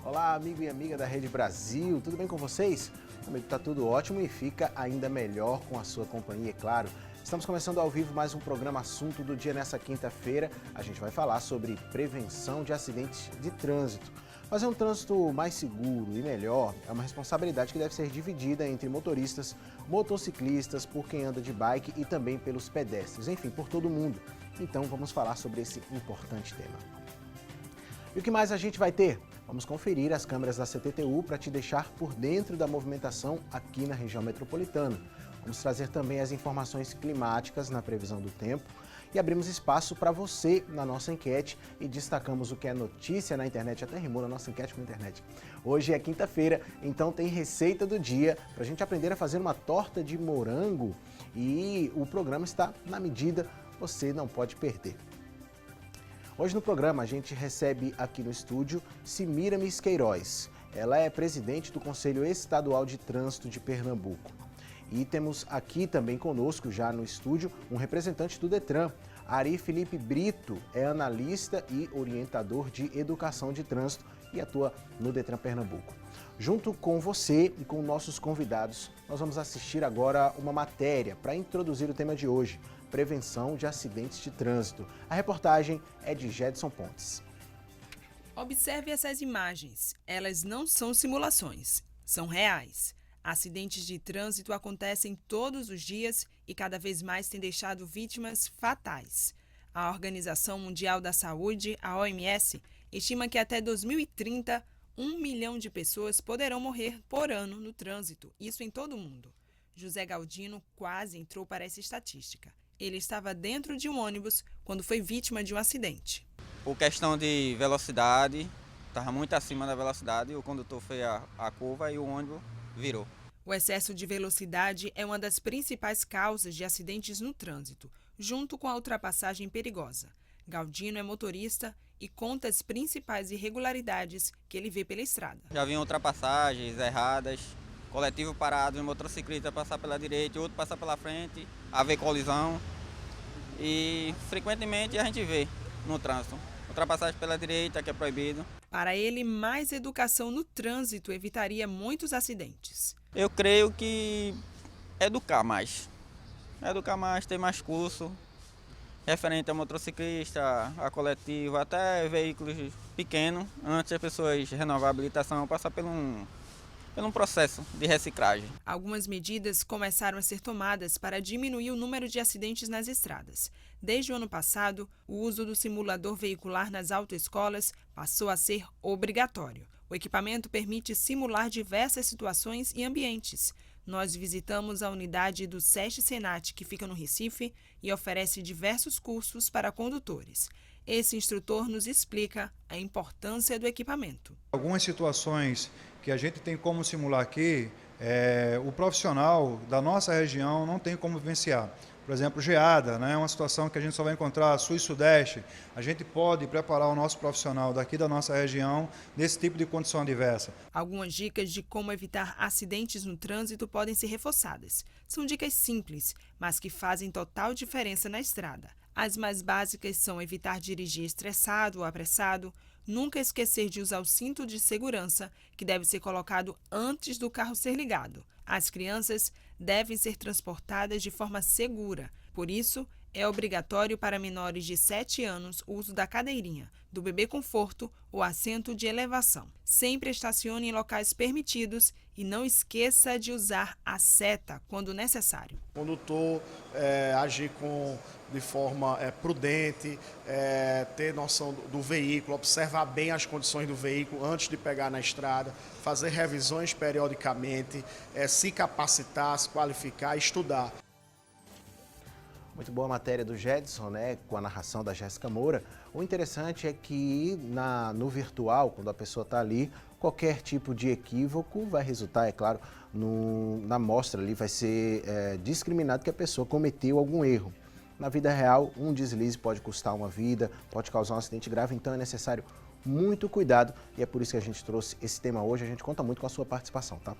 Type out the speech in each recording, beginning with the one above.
Olá, amigo e amiga da Rede Brasil, tudo bem com vocês? Comigo tá tudo ótimo e fica ainda melhor com a sua companhia, é claro. Estamos começando ao vivo mais um programa Assunto do Dia nessa quinta-feira. A gente vai falar sobre prevenção de acidentes de trânsito. Fazer um trânsito mais seguro e melhor é uma responsabilidade que deve ser dividida entre motoristas, motociclistas, por quem anda de bike e também pelos pedestres, enfim, por todo mundo. Então vamos falar sobre esse importante tema. E o que mais a gente vai ter? Vamos conferir as câmeras da CTTU para te deixar por dentro da movimentação aqui na região metropolitana. Vamos trazer também as informações climáticas na previsão do tempo e abrimos espaço para você na nossa enquete e destacamos o que é notícia na internet, até rimou na nossa enquete com a internet. Hoje é quinta-feira, então tem receita do dia para a gente aprender a fazer uma torta de morango e o programa está na medida, você não pode perder. Hoje no programa a gente recebe aqui no estúdio Semiramis Queiroz. Ela é presidente do Conselho Estadual de Trânsito de Pernambuco. E temos aqui também conosco, já no estúdio, um representante do Detran. Ari Felipe Brito é analista e orientador de educação de trânsito e atua no Detran Pernambuco. Junto com você e com nossos convidados, nós vamos assistir agora uma matéria para introduzir o tema de hoje. Prevenção de acidentes de trânsito. A reportagem é de Gedson Pontes. Observe essas imagens. Elas não são simulações, são reais. Acidentes de trânsito acontecem todos os dias e cada vez mais têm deixado vítimas fatais. A Organização Mundial da Saúde, a OMS, estima que até 2030, 1 milhão de pessoas poderão morrer por ano no trânsito, isso em todo o mundo. José Galdino quase entrou para essa estatística. Ele estava dentro de um ônibus quando foi vítima de um acidente. Por questão de velocidade, estava muito acima da velocidade, o condutor fez a curva e o ônibus virou. O excesso de velocidade é uma das principais causas de acidentes no trânsito, junto com a ultrapassagem perigosa. Galdino é motorista e conta as principais irregularidades que ele vê pela estrada. Já vinham ultrapassagens erradas, coletivo parado, um motociclista passar pela direita e outro passar pela frente, haver colisão e frequentemente a gente vê no trânsito. Ultrapassagem pela direita, que é proibido. Para ele, mais educação no trânsito evitaria muitos acidentes. Eu creio que educar mais, ter mais curso, referente a motociclista, a coletivo, até veículos pequenos, antes as pessoas renovar a habilitação, passar por um processo de reciclagem. Algumas medidas começaram a ser tomadas para diminuir o número de acidentes nas estradas. Desde o ano passado, o uso do simulador veicular nas autoescolas passou a ser obrigatório. O equipamento permite simular diversas situações e ambientes. Nós visitamos a unidade do SESC Senat, que fica no Recife, e oferece diversos cursos para condutores. Esse instrutor nos explica a importância do equipamento. Algumas situações que a gente tem como simular aqui, o profissional da nossa região não tem como vivenciar. Por exemplo, geada, né, é uma situação que a gente só vai encontrar sul e sudeste. A gente pode preparar o nosso profissional daqui da nossa região nesse tipo de condição adversa. Algumas dicas de como evitar acidentes no trânsito podem ser reforçadas. São dicas simples, mas que fazem total diferença na estrada. As mais básicas são evitar dirigir estressado ou apressado, nunca esquecer de usar o cinto de segurança, que deve ser colocado antes do carro ser ligado. As crianças devem ser transportadas de forma segura. Por isso, é obrigatório para menores de 7 anos o uso da cadeirinha, do bebê conforto ou assento de elevação. Sempre estacione em locais permitidos e não esqueça de usar a seta quando necessário. O condutor agir de forma prudente, ter noção do veículo, observar bem as condições do veículo antes de pegar na estrada, fazer revisões periodicamente, se capacitar, se qualificar, estudar. Muito boa a matéria do Gedson, né, com a narração da Jéssica Moura. O interessante é que no virtual, quando a pessoa está ali, qualquer tipo de equívoco vai resultar, é claro, na amostra ali vai ser discriminado que a pessoa cometeu algum erro. Na vida real, um deslize pode custar uma vida, pode causar um acidente grave, então é necessário muito cuidado e é por isso que a gente trouxe esse tema hoje. A gente conta muito com a sua participação, tá?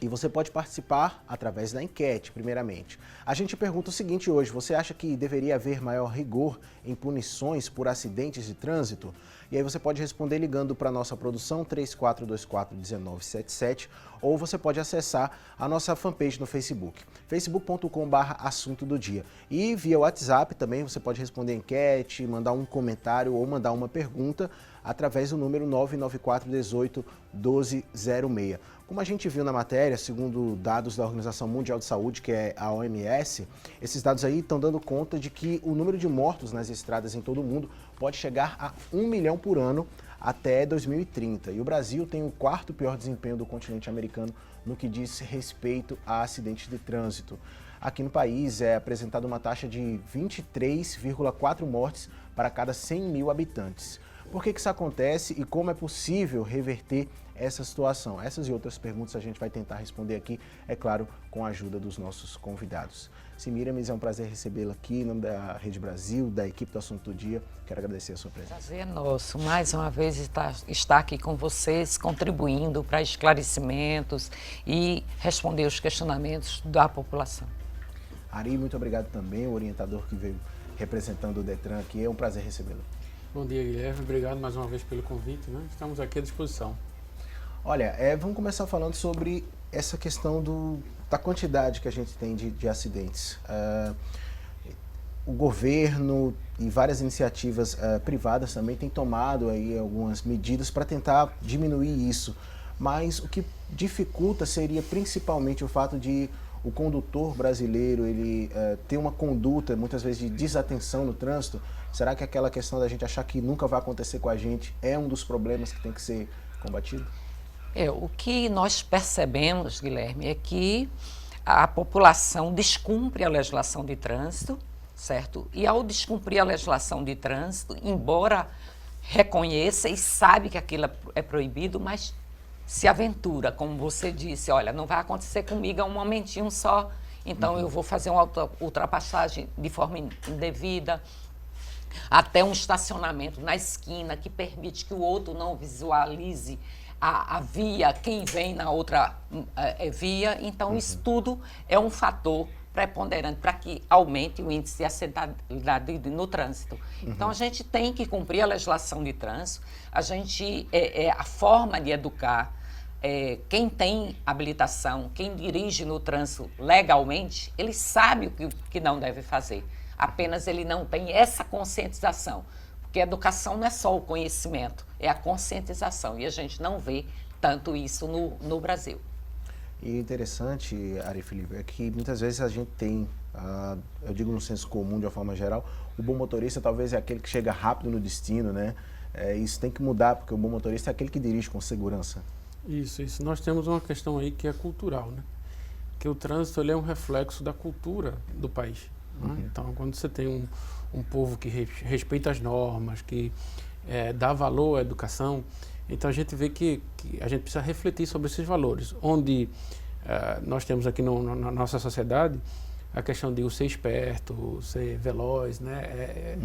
E você pode participar através da enquete, primeiramente. A gente pergunta o seguinte hoje: você acha que deveria haver maior rigor em punições por acidentes de trânsito? E aí você pode responder ligando para a nossa produção 3424-1977 ou você pode acessar a nossa fanpage no Facebook, facebook.com/assunto do dia. E via WhatsApp também você pode responder a enquete, mandar um comentário ou mandar uma pergunta através do número 99418-1206. Como a gente viu na matéria, segundo dados da Organização Mundial de Saúde, que é a OMS, esses dados aí estão dando conta de que o número de mortos nas estradas em todo o mundo pode chegar a 1 milhão por ano até 2030. E o Brasil tem o quarto pior desempenho do continente americano no que diz respeito a acidentes de trânsito. Aqui no país é apresentada uma taxa de 23,4 mortes para cada 100 mil habitantes. Por que isso acontece e como é possível reverter essa situação? Essas e outras perguntas a gente vai tentar responder aqui, é claro, com a ajuda dos nossos convidados. Semiramis, é um prazer recebê-la aqui em nome da Rede Brasil, da equipe do Assunto do Dia. Quero agradecer a sua presença. Prazer é nosso. Mais uma vez estar aqui com vocês, contribuindo para esclarecimentos e responder os questionamentos da população. Ari, muito obrigado também, o orientador que veio representando o Detran aqui. É um prazer recebê-lo. Bom dia, Guilherme. Obrigado mais uma vez pelo convite, né? Estamos aqui à disposição. Olha, vamos começar falando sobre essa questão da quantidade que a gente tem de acidentes. O governo e várias iniciativas privadas também têm tomado aí algumas medidas para tentar diminuir isso. Mas o que dificulta seria principalmente o fato de o condutor brasileiro ele ter uma conduta, muitas vezes, de desatenção no trânsito. Será que aquela questão da gente achar que nunca vai acontecer com a gente é um dos problemas que tem que ser combatido? O que nós percebemos, Guilherme, é que a população descumpre a legislação de trânsito, certo? E ao descumprir a legislação de trânsito, embora reconheça e sabe que aquilo é proibido, mas se aventura, como você disse, olha, não vai acontecer comigo, é um momentinho só, então eu vou fazer uma ultrapassagem de forma indevida, até um estacionamento na esquina que permite que o outro não visualize a via, quem vem na outra via. Então, isso tudo é um fator preponderante para que aumente o índice de acidentalidade no trânsito. Então, a gente tem que cumprir a legislação de trânsito, a forma de educar quem tem habilitação, quem dirige no trânsito legalmente, ele sabe o que não deve fazer. Apenas ele não tem essa conscientização, porque a educação não é só o conhecimento, é a conscientização, e a gente não vê tanto isso no Brasil. E interessante, Ari Felipe, é que muitas vezes a gente tem, eu digo no senso comum de uma forma geral, o bom motorista talvez é aquele que chega rápido no destino, né? Isso tem que mudar, porque o bom motorista é aquele que dirige com segurança. Isso. Nós temos uma questão aí que é cultural, né? Que o trânsito ele é um reflexo da cultura do país. Então, quando você tem um povo que respeita as normas, que dá valor à educação, então a gente vê que a gente precisa refletir sobre esses valores. Onde nós temos aqui na nossa sociedade a questão de ser esperto, ser veloz, né?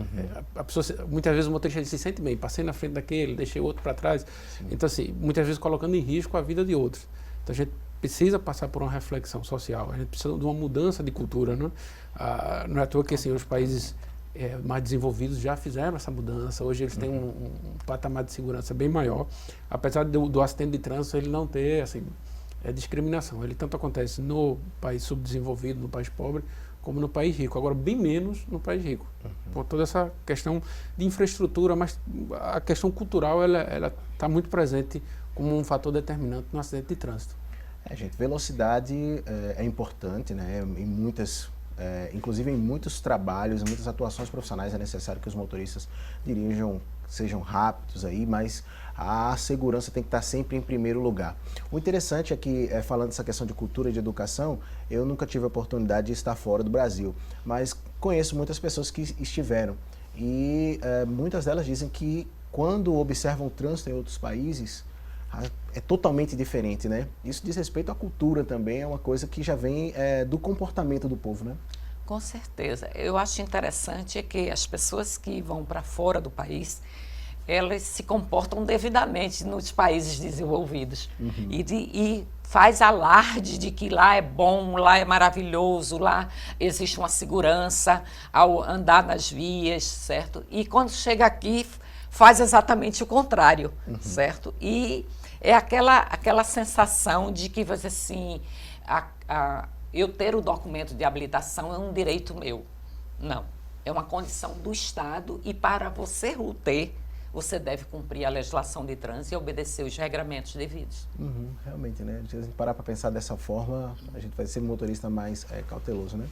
A pessoa, muitas vezes o motorista se sente bem, passei na frente daquele, deixei o outro para trás. Sim. Então, assim, muitas vezes colocando em risco a vida de outros. Então, a gente precisa passar por uma reflexão social, a gente precisa de uma mudança de cultura, né? Não é à toa que assim, os países mais desenvolvidos já fizeram essa mudança, hoje eles têm um patamar de segurança bem maior, apesar do acidente de trânsito ele não ter assim, discriminação, ele tanto acontece no país subdesenvolvido, no país pobre, como no país rico, agora bem menos no país rico, por toda essa questão de infraestrutura, mas a questão cultural ela está muito presente como um fator determinante no acidente de trânsito. Gente, velocidade é importante, né? Inclusive em muitos trabalhos, em muitas atuações profissionais é necessário que os motoristas dirijam, sejam rápidos aí, mas a segurança tem que estar sempre em primeiro lugar. O interessante é que, falando dessa questão de cultura e de educação, eu nunca tive a oportunidade de estar fora do Brasil, mas conheço muitas pessoas que estiveram e muitas delas dizem que quando observam o trânsito em outros países, é totalmente diferente, né? Isso diz respeito à cultura também, é uma coisa que já vem do comportamento do povo, né? Com certeza. Eu acho interessante que as pessoas que vão para fora do país, elas se comportam devidamente nos países desenvolvidos e faz alarde de que lá é bom, lá é maravilhoso, lá existe uma segurança ao andar nas vias, certo? E quando chega aqui faz exatamente o contrário, certo? E é aquela sensação de que você assim, eu ter o documento de habilitação é um direito meu. Não, é uma condição do Estado e para você o ter, você deve cumprir a legislação de trânsito e obedecer os regramentos devidos. Realmente, né? Se a gente parar para pensar dessa forma, a gente vai ser um motorista mais cauteloso, né?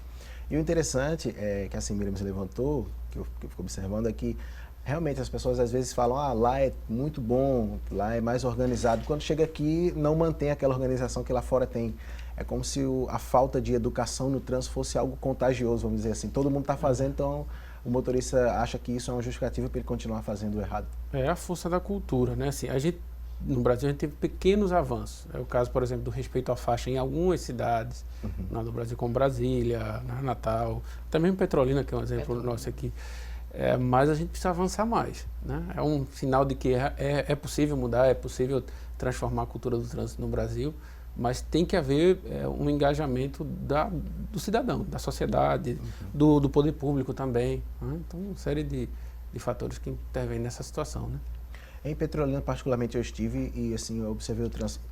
E o interessante é que assim, Miriam se levantou, que eu fico observando, é que realmente as pessoas às vezes falam, lá é muito bom, lá é mais organizado. Quando chega aqui, não mantém aquela organização que lá fora tem. É como se a falta de educação no trânsito fosse algo contagioso, vamos dizer assim. Todo mundo está fazendo, então o motorista acha que isso é uma justificativa para ele continuar fazendo o errado. É a força da cultura, né? Assim, no Brasil a gente teve pequenos avanços. É o caso, por exemplo, do respeito à faixa em algumas cidades, no Brasil, como Brasília, Natal, também Petrolina, que é um exemplo nosso aqui. Mas a gente precisa avançar mais, né? É um sinal de que é possível mudar, é possível transformar a cultura do trânsito no Brasil, mas tem que haver um engajamento do cidadão, da sociedade, do poder público também, né? Então, uma série de fatores que intervêm nessa situação, né? Em Petrolina, particularmente, eu estive e assim, eu observei o trânsito.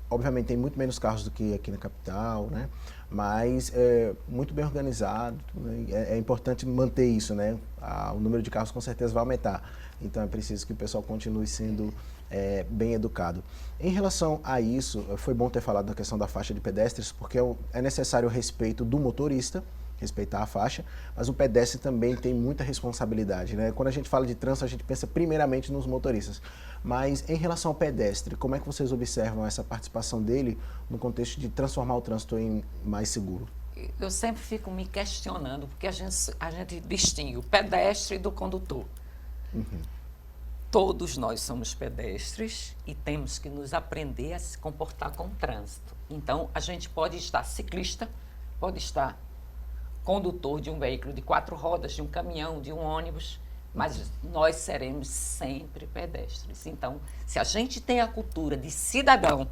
Obviamente tem muito menos carros do que aqui na capital, né? Mas é muito bem organizado, né? É importante manter isso, né? O número de carros com certeza vai aumentar. Então é preciso que o pessoal continue sendo bem educado. Em relação a isso, foi bom ter falado da questão da faixa de pedestres, porque é necessário o respeito do motorista, respeitar a faixa, mas o pedestre também tem muita responsabilidade, né? Quando a gente fala de trânsito, a gente pensa primeiramente nos motoristas. Mas em relação ao pedestre, como é que vocês observam essa participação dele no contexto de transformar o trânsito em mais seguro? Eu sempre fico me questionando, porque a gente distingue o pedestre do condutor. Todos nós somos pedestres e temos que nos aprender a se comportar com o trânsito. Então, a gente pode estar ciclista, pode estar condutor de um veículo de 4 rodas, de um caminhão, de um ônibus, mas nós seremos sempre pedestres. Então, se a gente tem a cultura de cidadão,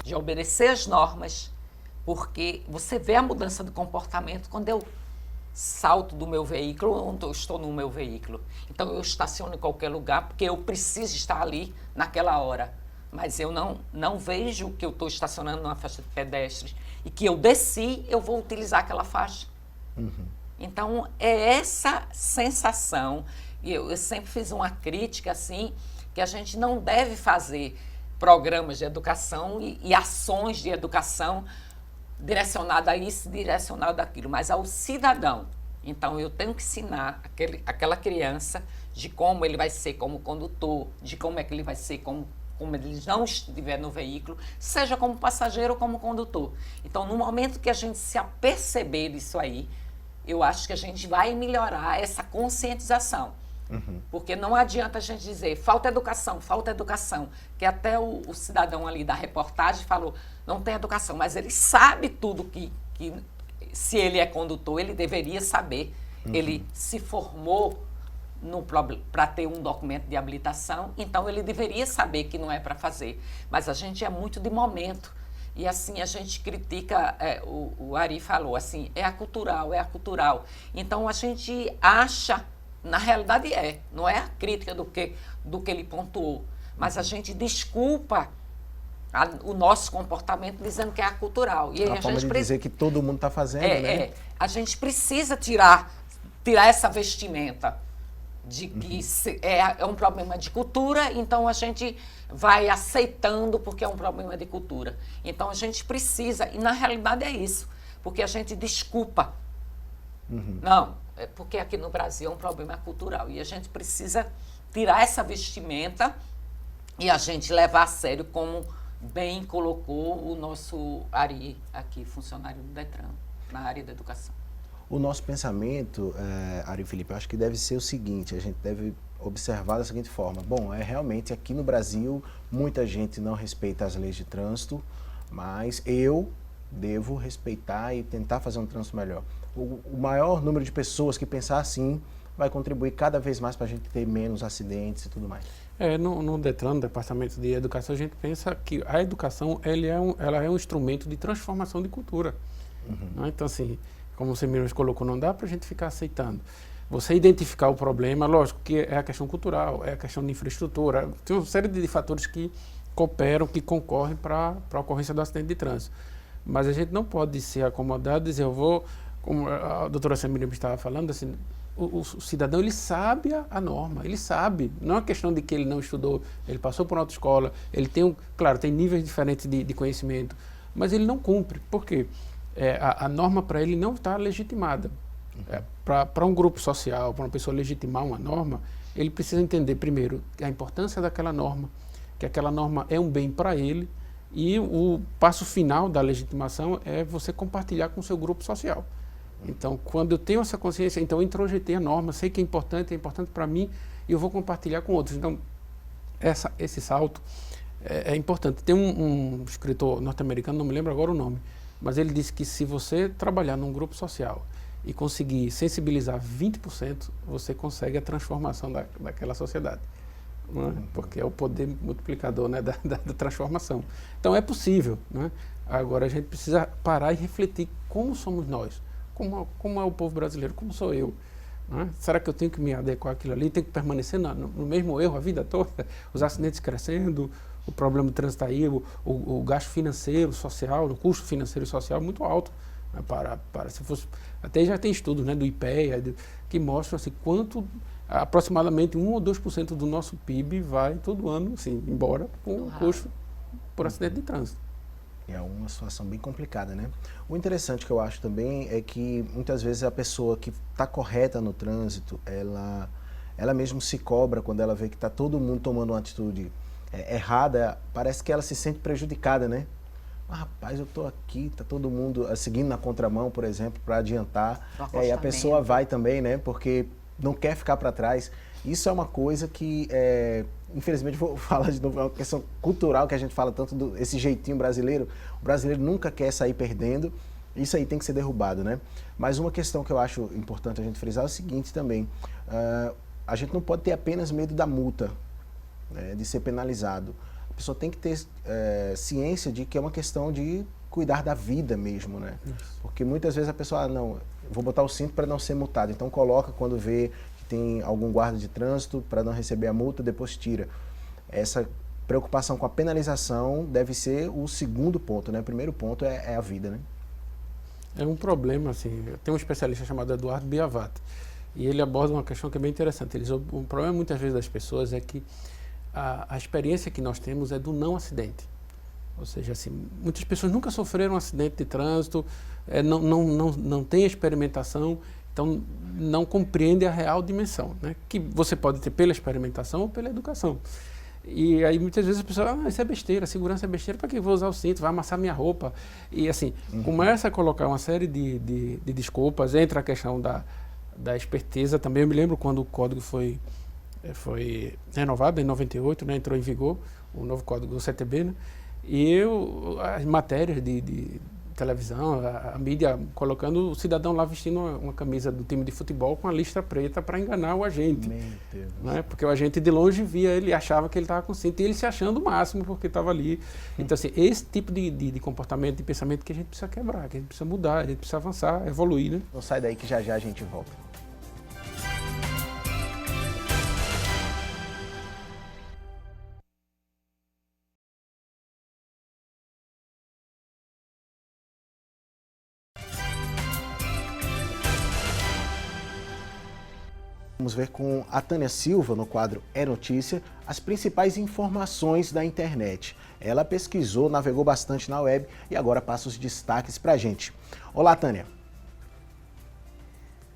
de obedecer as normas, porque você vê a mudança de comportamento quando eu salto do meu veículo, onde eu estou no meu veículo. Então, eu estaciono em qualquer lugar, porque eu preciso estar ali naquela hora. Mas eu não vejo que eu estou estacionando numa faixa de pedestres e que eu desci, eu vou utilizar aquela faixa. Então, é essa sensação, e eu sempre fiz uma crítica assim, que a gente não deve fazer programas de educação e ações de educação direcionada a isso, direcionada àquilo, mas ao cidadão. Então, eu tenho que ensinar aquela criança de como ele vai ser como condutor, de como é que ele vai ser como ele não estiver no veículo, seja como passageiro ou como condutor. Então, no momento que a gente se aperceber disso aí, eu acho que a gente vai melhorar essa conscientização. Porque não adianta a gente dizer falta educação, que até o cidadão ali da reportagem falou, não tem educação, mas ele sabe tudo que se ele é condutor, ele deveria saber. Ele se formou para ter um documento de habilitação, então ele deveria saber que não é para fazer. Mas a gente é muito de momento. E assim, a gente critica, o Ari falou, assim, é a cultural. Então, a gente acha, na realidade não é a crítica do que ele pontuou, mas a gente desculpa o nosso comportamento dizendo que é a cultural. E a forma de dizer que todo mundo está fazendo, né? A gente precisa tirar essa vestimenta de que é um problema de cultura, então a gente vai aceitando porque é um problema de cultura. Então a gente precisa, e na realidade é isso, porque a gente desculpa. Não, é porque aqui no Brasil é um problema cultural e a gente precisa tirar essa vestimenta e a gente levar a sério, como bem colocou o nosso Ari aqui, funcionário do Detran, na área da educação. O nosso pensamento, Ari Felipe, eu acho que deve ser o seguinte, a gente deve observar da seguinte forma. Bom, realmente aqui no Brasil muita gente não respeita as leis de trânsito, mas eu devo respeitar e tentar fazer um trânsito melhor. O maior número de pessoas que pensar assim vai contribuir cada vez mais para a gente ter menos acidentes e tudo mais. No Detran, no Departamento de Educação, a gente pensa que a educação ela é um instrumento de transformação de cultura. Né? Então, assim, como você mesmo colocou, não dá para a gente ficar aceitando. Você identificar o problema, lógico que é a questão cultural, é a questão de infraestrutura, tem uma série de fatores que cooperam, que concorrem para a ocorrência do acidente de trânsito. Mas a gente não pode se acomodar e dizer, eu vou, como a doutora Samira estava falando, assim, o cidadão, ele sabe a norma, ele sabe. Não é uma questão de que ele não estudou, ele passou por uma autoescola, ele tem, claro, tem níveis diferentes de conhecimento, mas ele não cumpre. Por quê? A norma para ele não está legitimada. Para um grupo social, para uma pessoa legitimar uma norma, ele precisa entender, primeiro, a importância daquela norma, que aquela norma é um bem para ele, e o passo final da legitimação é você compartilhar com o seu grupo social. Então, quando eu tenho essa consciência, então eu introjetei a norma, sei que é importante para mim, e eu vou compartilhar com outros. Então, esse salto é importante. Tem um escritor norte-americano, não me lembro agora o nome, mas ele disse que se você trabalhar num grupo social e conseguir sensibilizar 20%, você consegue a transformação daquela sociedade. Não é? Porque é o poder multiplicador, né, da transformação. Então é possível. Né? Agora a gente precisa parar e refletir como somos nós, como é o povo brasileiro, como sou eu. Né? Será que eu tenho que me adequar àquilo ali? Tenho que permanecer no mesmo erro a vida toda? Os acidentes crescendo, o problema do trânsito aí, o gasto financeiro, social, o custo financeiro e social muito alto. Né? Se fosse, até já tem estudos, né, do IPEA que mostram assim, quanto aproximadamente 1 ou 2% do nosso PIB vai todo ano assim, embora com o custo por acidente de trânsito. É uma situação bem complicada, né? O interessante que eu acho também é que muitas vezes a pessoa que está correta no trânsito, ela mesmo se cobra quando ela vê que está todo mundo tomando uma atitude errada, parece que ela se sente prejudicada, né? Mas, rapaz, eu estou aqui, está todo mundo seguindo na contramão, por exemplo, para adiantar. E a pessoa vai também, né? Porque não quer ficar para trás. Isso é uma coisa que, infelizmente, vou falar de novo, é uma questão cultural que a gente fala tanto esse jeitinho brasileiro. O brasileiro nunca quer sair perdendo, isso aí tem que ser derrubado, né? Mas uma questão que eu acho importante a gente frisar é o seguinte também, a gente não pode ter apenas medo da multa, né, de ser penalizado. A pessoa tem que ter ciência de que é uma questão de cuidar da vida mesmo, né? Isso. Porque muitas vezes a pessoa, não, vou botar o cinto para não ser multado, então coloca quando vê que tem algum guarda de trânsito para não receber a multa, depois tira. Essa preocupação com a penalização deve ser o segundo ponto, né? O primeiro ponto é a vida, né? É um problema, assim, tem um especialista chamado Eduardo Biavati, e ele aborda uma questão que é bem interessante. O problema muitas vezes das pessoas é que a experiência que nós temos é do não acidente. Ou seja, assim, muitas pessoas nunca sofreram um acidente de trânsito, não têm experimentação, então não compreendem a real dimensão, né? Que você pode ter pela experimentação ou pela educação. E aí muitas vezes a pessoa, isso é besteira, segurança é besteira, para que eu vou usar o cinto, vai amassar minha roupa? E assim, começa a colocar uma série de desculpas, entra a questão da esperteza também. Eu me lembro quando o código foi renovado em 98, né, entrou em vigor o novo código do CTB, né, e as matérias de televisão, a mídia colocando o cidadão lá vestindo uma camisa do time de futebol com a listra preta para enganar o agente. Meu Deus. Né, porque o agente de longe via ele e achava que ele estava com cinto, e ele se achando o máximo porque estava ali. Então, assim, esse tipo de comportamento, de pensamento que a gente precisa quebrar, que a gente precisa mudar, a gente precisa avançar, evoluir, né? Não sai daí que já a gente volta. Vamos ver com a Tânia Silva, no quadro É Notícia, as principais informações da internet. Ela pesquisou, navegou bastante na web e agora passa os destaques pra gente. Olá, Tânia.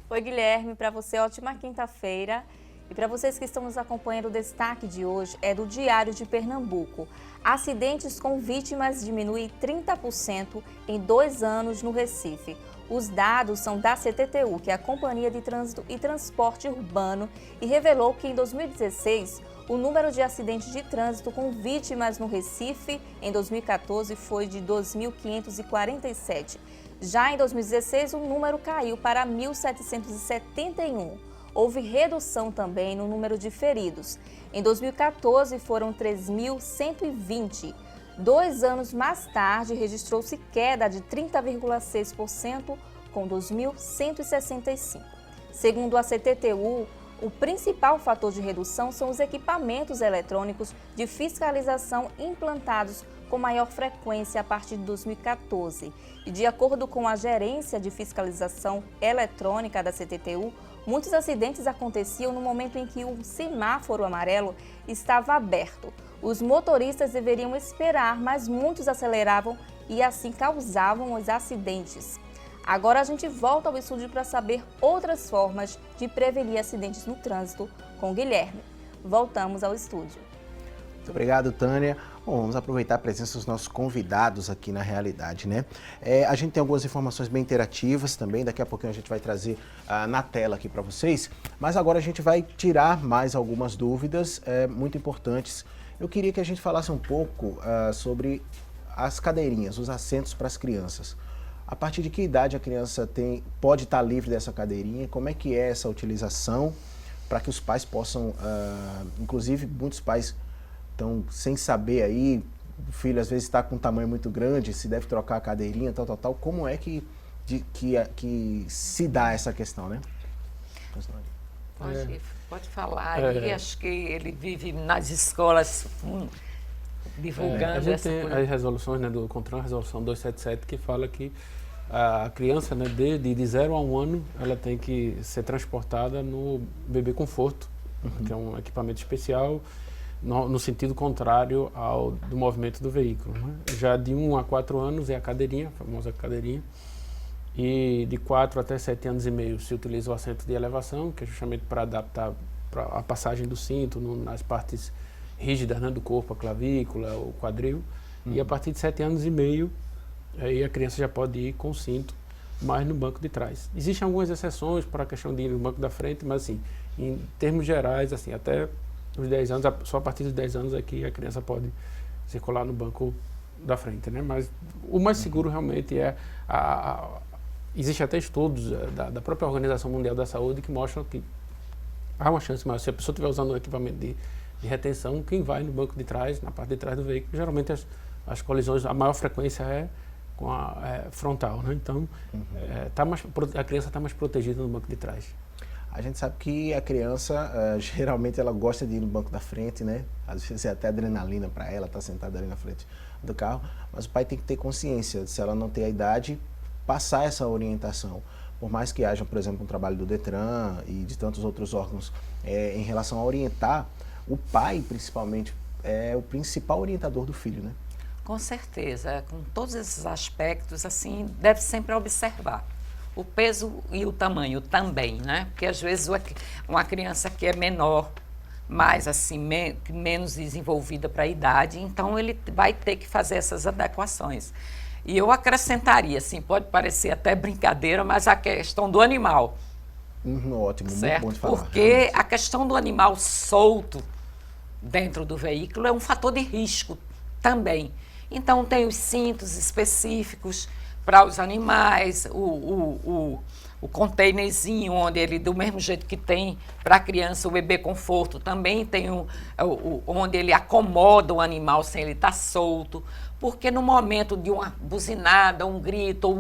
Oi, Guilherme. Para você, ótima quinta-feira. E para vocês que estão nos acompanhando, o destaque de hoje é do Diário de Pernambuco. Acidentes com vítimas diminuem 30% em 2 anos no Recife. Os dados são da CTTU, que é a Companhia de Trânsito e Transporte Urbano, e revelou que em 2016 o número de acidentes de trânsito com vítimas no Recife em 2014 foi de 2.547. Já em 2016 o número caiu para 1.771. houve redução também no número de feridos. Em 2014 foram 3.120. 2 anos mais tarde, registrou-se queda de 30,6%, com 2.165. Segundo a CTTU, o principal fator de redução são os equipamentos eletrônicos de fiscalização implantados com maior frequência a partir de 2014. E de acordo com a Gerência de Fiscalização Eletrônica da CTTU, muitos acidentes aconteciam no momento em que o semáforo amarelo estava aberto. Os motoristas deveriam esperar, mas muitos aceleravam e assim causavam os acidentes. Agora a gente volta ao estúdio para saber outras formas de prevenir acidentes no trânsito com o Guilherme. Voltamos ao estúdio. Muito obrigado, Tânia. Bom, vamos aproveitar a presença dos nossos convidados aqui na realidade, né? A gente tem algumas informações bem interativas também, daqui a pouquinho a gente vai trazer na tela aqui para vocês, mas agora a gente vai tirar mais algumas dúvidas muito importantes. Eu queria que a gente falasse um pouco sobre as cadeirinhas, os assentos para as crianças. A partir de que idade a criança pode estar livre dessa cadeirinha? Como é que é essa utilização para que os pais possam, inclusive muitos pais estão sem saber aí, o filho às vezes está com um tamanho muito grande, se deve trocar a cadeirinha, tal. Como é que se dá essa questão, né? Pode falar. Acho que ele vive nas escolas divulgando a gente essa tem as resoluções, né, do CONTRAN, a resolução 277, que fala que a criança, né, de 0 a 1 ano, ela tem que ser transportada no bebê conforto, que é um equipamento especial, no sentido contrário do movimento do veículo, né? Já de 1 a 4 anos é a cadeirinha, a famosa cadeirinha, e de 4 até 7 anos e meio se utiliza o assento de elevação, que é justamente para adaptar a passagem do cinto nas partes rígidas, né, do corpo, a clavícula, o quadril, e a partir de 7 anos e meio, aí a criança já pode ir com o cinto, mas no banco de trás. Existem algumas exceções para a questão de ir no banco da frente, mas assim, em termos gerais, assim, até os 10 anos, só a partir dos 10 anos é que a criança pode circular no banco da frente, né? Mas o mais seguro realmente é existe até estudos da própria Organização Mundial da Saúde que mostram que há uma chance maior, se a pessoa estiver usando um equipamento de retenção, quem vai no banco de trás, na parte de trás do veículo, geralmente as colisões, a maior frequência é com a frontal, né? Então, a criança está mais protegida no banco de trás. A gente sabe que a criança, geralmente, ela gosta de ir no banco da frente, né? Às vezes é até adrenalina para ela estar sentada ali na frente do carro, mas o pai tem que ter consciência, se ela não tem a idade, passar essa orientação. Por mais que haja, por exemplo, um trabalho do Detran e de tantos outros órgãos em relação a orientar, o pai, principalmente, é o principal orientador do filho, né? Com certeza, com todos esses aspectos, assim, deve sempre observar. O peso e o tamanho também, né? Porque às vezes uma criança que é menor, mais assim, menos desenvolvida para a idade, então ele vai ter que fazer essas adequações. E eu acrescentaria, assim, pode parecer até brincadeira, mas a questão do animal. Ótimo, certo? Muito bom de falar. Porque a questão do animal solto dentro do veículo é um fator de risco também. Então tem os cintos específicos para os animais, o containerzinho onde ele, do mesmo jeito que tem para a criança o bebê conforto, também tem onde ele acomoda o animal sem ele estar solto, porque no momento de uma buzinada, um grito, ou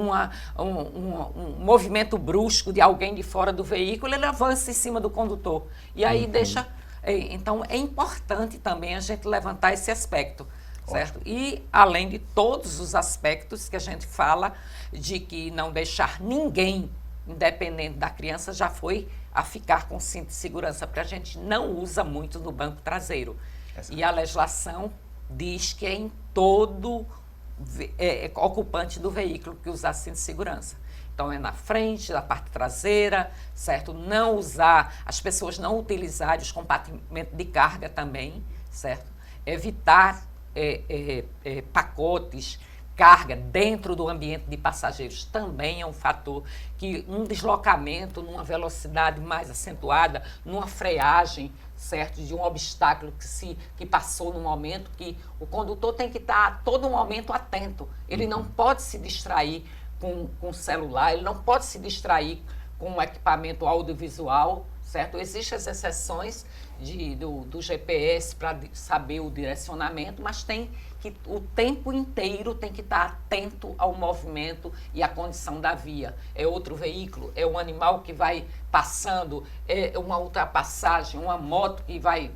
um movimento brusco de alguém de fora do veículo, ele avança em cima do condutor e aí deixa... Então é importante também a gente levantar esse aspecto. Certo? E além de todos os aspectos que a gente fala de que não deixar ninguém, independente da criança, já foi a ficar com cinto de segurança, porque a gente não usa muito no banco traseiro. E a legislação diz que é em todo ocupante do veículo que usar cinto de segurança. Então é na frente, na parte traseira, certo? Não usar, as pessoas não utilizarem os compartimentos de carga também, certo? Evitar pacotes, carga dentro do ambiente de passageiros também é um fator que um deslocamento numa velocidade mais acentuada, numa freagem, certo, de um obstáculo que passou no momento, que o condutor tem que estar a todo momento atento. Ele não pode se distrair com o celular, ele não pode se distrair com um equipamento audiovisual, certo? Existem as exceções do GPS para saber o direcionamento, mas tem que o tempo inteiro tem que estar atento ao movimento e à condição da via. É outro veículo, é um animal que vai passando, é uma ultrapassagem, uma moto que vai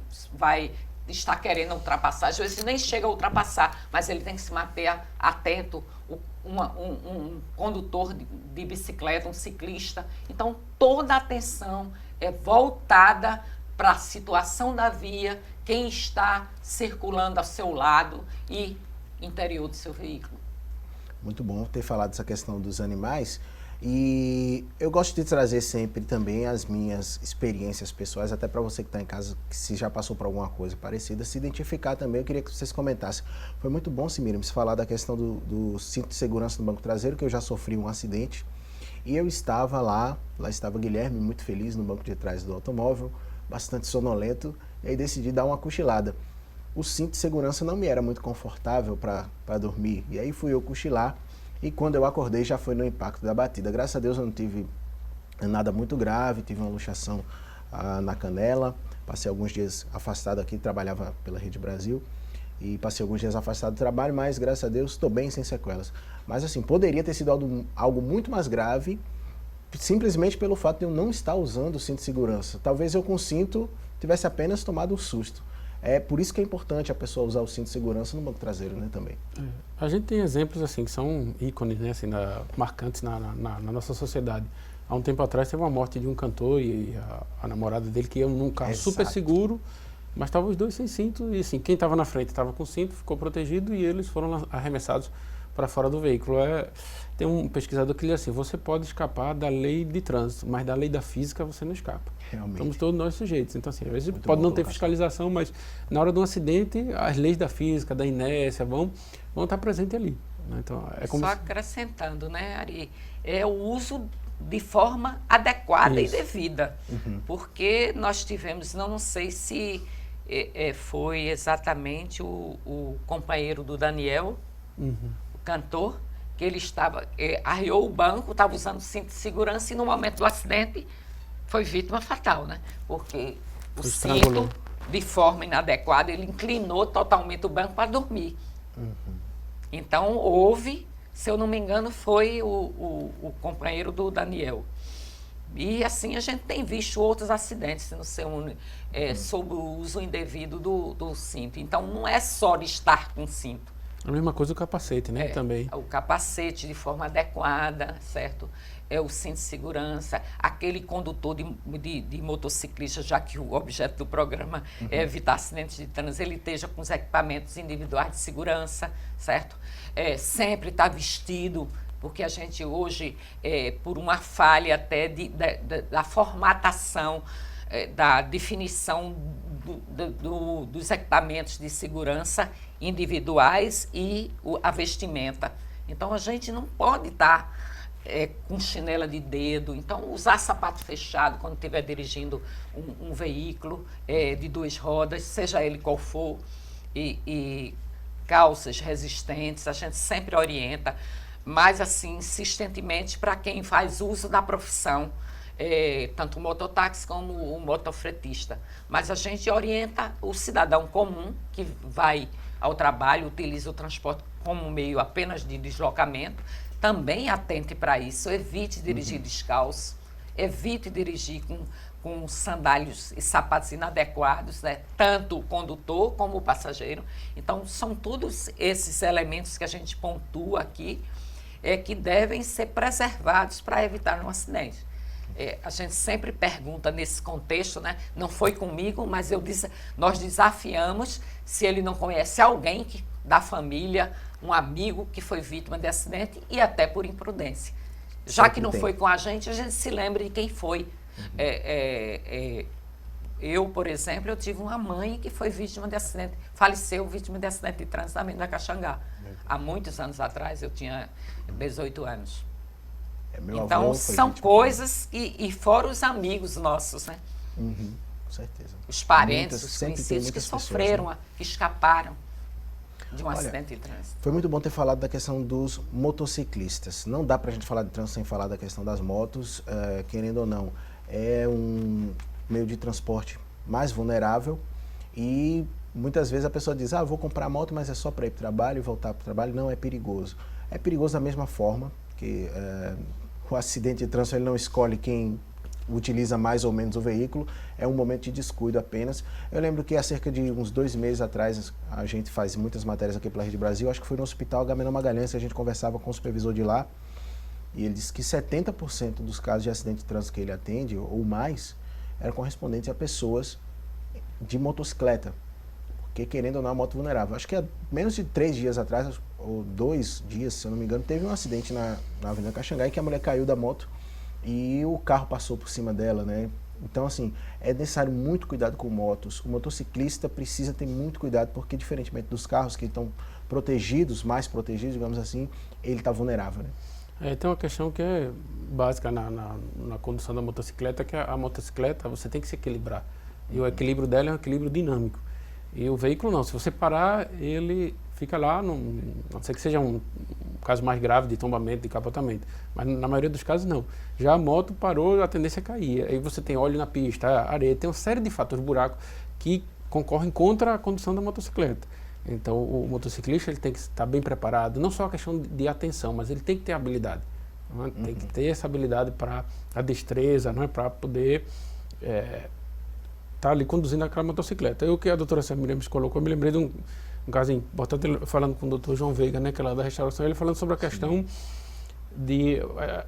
está querendo ultrapassar, às vezes nem chega a ultrapassar, mas ele tem que se manter atento, um condutor de bicicleta, um ciclista. Então, toda a atenção é voltada para a situação da via, quem está circulando ao seu lado e interior do seu veículo. Muito bom ter falado dessa questão dos animais. E eu gosto de trazer sempre também as minhas experiências pessoais, até para você que está em casa, que se já passou por alguma coisa parecida, se identificar também. Eu queria que vocês comentassem. Foi muito bom, Semiramis, falar da questão do cinto de segurança no banco traseiro, que eu já sofri um acidente. E eu estava lá estava Guilherme, muito feliz, no banco de trás do automóvel, bastante sonolento, e aí decidi dar uma cochilada. O cinto de segurança não me era muito confortável para dormir, e aí fui eu cochilar. E quando eu acordei já foi no impacto da batida. Graças a Deus eu não tive nada muito grave, tive uma luxação na canela, passei alguns dias afastado aqui, trabalhava pela Rede Brasil, e passei alguns dias afastado do trabalho, mas graças a Deus estou bem, sem sequelas. Mas assim, poderia ter sido algo muito mais grave, simplesmente pelo fato de eu não estar usando o cinto de segurança. Talvez eu com o cinto tivesse apenas tomado um susto. É por isso que é importante a pessoa usar o cinto de segurança no banco traseiro, né, também. A gente tem exemplos assim que são ícones, né, assim, marcantes na nossa sociedade. Há um tempo atrás teve uma morte de um cantor e a namorada dele que ia num carro super seguro, mas estavam os dois sem cinto e assim, quem estava na frente estava com cinto, ficou protegido e eles foram arremessados para fora do veículo. Tem um pesquisador que diz assim, você pode escapar da lei de trânsito, mas da lei da física você não escapa. Realmente. Somos todos nós sujeitos. Então, assim, às vezes pode não ter fiscalização, mas na hora de um acidente, as leis da física, da inércia, vão estar presentes ali. Né? Então, é como só acrescentando, né, Ari? É o uso de forma adequada e devida. Porque nós tivemos, não sei se foi exatamente o companheiro do Daniel, o cantor, que ele arriou o banco, estava usando cinto de segurança e no momento do acidente foi vítima fatal, né? Porque o cinto, de forma inadequada, ele inclinou totalmente o banco para dormir. Então, houve, se eu não me engano, foi o companheiro do Daniel. E assim a gente tem visto outros acidentes sob o uso indevido do cinto. Então, não é só de estar com cinto. A mesma coisa o capacete, né? Também. O capacete de forma adequada, certo? É o cinto de segurança, aquele condutor de motociclista, já que o objeto do programa é evitar acidentes de trânsito, ele esteja com os equipamentos individuais de segurança, certo? Sempre está vestido, porque a gente hoje, por uma falha até da formatação, da definição dos equipamentos de segurança individuais e a vestimenta. Então, a gente não pode estar com chinela de dedo. Então, usar sapato fechado quando estiver dirigindo um veículo de 2 rodas, seja ele qual for, e calças resistentes, a gente sempre orienta, mas assim, insistentemente, para quem faz uso da profissão, tanto o mototáxi como o motofretista. Mas a gente orienta o cidadão comum que vai ao trabalho, utiliza o transporte como meio apenas de deslocamento, também atente para isso, evite dirigir descalço, evite dirigir com sandálios e sapatos inadequados, né? Tanto o condutor como o passageiro. Então, são todos esses elementos que a gente pontua aqui, que devem ser preservados para evitar um acidente. A gente sempre pergunta nesse contexto, né? Não foi comigo, mas nós desafiamos se ele não conhece alguém da família, um amigo que foi vítima de acidente e até por imprudência. Já que não foi com a gente se lembra de quem foi. Eu, por exemplo, eu tive uma mãe que foi vítima de acidente, faleceu vítima de acidente de trânsito também na Caxangá. Há muitos anos atrás, eu tinha 18 anos. Então, são coisas, e fora os amigos nossos, né? Com certeza. Os parentes, os conhecidos que sofreram, pessoas, né? Que escaparam de um acidente de trânsito. Foi muito bom ter falado da questão dos motociclistas. Não dá pra gente falar de trânsito sem falar da questão das motos, querendo ou não. É meio de transporte mais vulnerável e muitas vezes a pessoa diz, vou comprar moto, mas é só para ir para o trabalho e voltar para o trabalho. Não, é perigoso. É perigoso da mesma forma que o acidente de trânsito ele não escolhe quem utiliza mais ou menos o veículo, é um momento de descuido apenas. Eu lembro que há cerca de uns 2 meses atrás, a gente faz muitas matérias aqui pela Rede Brasil, acho que foi no Hospital Agamenon Magalhães que a gente conversava com o supervisor de lá, e ele disse que 70% dos casos de acidente de trânsito que ele atende, ou mais, eram correspondentes a pessoas de motocicleta, porque querendo ou não, é uma moto vulnerável. Acho que há menos de 3 dias atrás, ou 2 dias, se eu não me engano, teve um acidente na Avenida Caxangá, em que a mulher caiu da moto, e o carro passou por cima dela, né? Então, assim, é necessário muito cuidado com motos. O motociclista precisa ter muito cuidado, porque diferentemente dos carros que estão protegidos, mais protegidos, digamos assim, ele está vulnerável, né? Tem uma questão que é básica na condução da motocicleta, que a motocicleta você tem que se equilibrar. E o equilíbrio dela é um equilíbrio dinâmico. E o veículo não, se você parar, ele fica lá, a não ser que seja um caso mais grave de tombamento, de capotamento. Mas na maioria dos casos não. Já a moto parou, a tendência é cair. Aí você tem óleo na pista, areia, tem uma série de fatores, buracos, que concorrem contra a condução da motocicleta. Então o motociclista ele tem que estar bem preparado, não só a questão de atenção, mas ele tem que ter habilidade. Né? Tem que ter essa habilidade para a destreza, né? Para poder estar ali conduzindo aquela motocicleta. O que a doutora Samira me colocou, eu me lembrei de um caso importante, falando com o doutor João Veiga, né, que é lá da restauração, ele falando sobre a questão de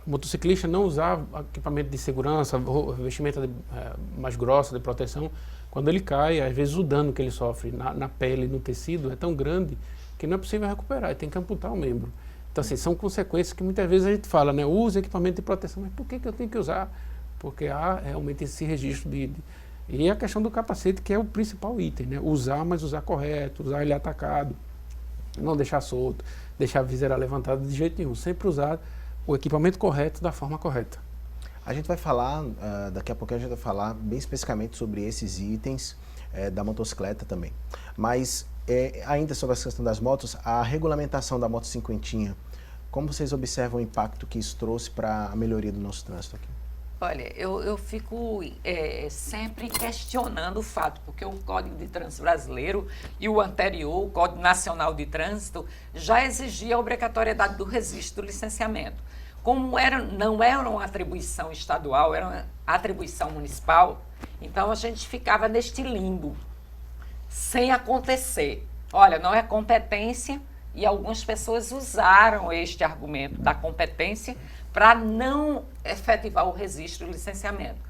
motociclista não usar equipamento de segurança, vestimenta mais grossa, de proteção. Quando ele cai, às vezes o dano que ele sofre na pele, no tecido, é tão grande que não é possível recuperar, ele tem que amputar o membro. Então, assim, são consequências que muitas vezes a gente fala, né, use equipamento de proteção, mas por que eu tenho que usar? Porque há realmente esse registro E a questão do capacete, que é o principal item, né? Usar, mas usar correto, usar ele atacado, não deixar solto, deixar a viseira levantada de jeito nenhum. Sempre usar o equipamento correto da forma correta. A gente vai falar, daqui a pouco a gente vai falar bem especificamente sobre esses itens da motocicleta também. Mas ainda sobre essa questão das motos, a regulamentação da moto cinquentinha, como vocês observam o impacto que isso trouxe para a melhoria do nosso trânsito aqui? Olha, eu fico sempre questionando o fato, porque o Código de Trânsito Brasileiro e o anterior, o Código Nacional de Trânsito, já exigia a obrigatoriedade do registro do licenciamento. Como não era uma atribuição estadual, era uma atribuição municipal, então a gente ficava neste limbo, sem acontecer. Olha, não é competência, e algumas pessoas usaram este argumento da competência para não efetivar o registro do licenciamento.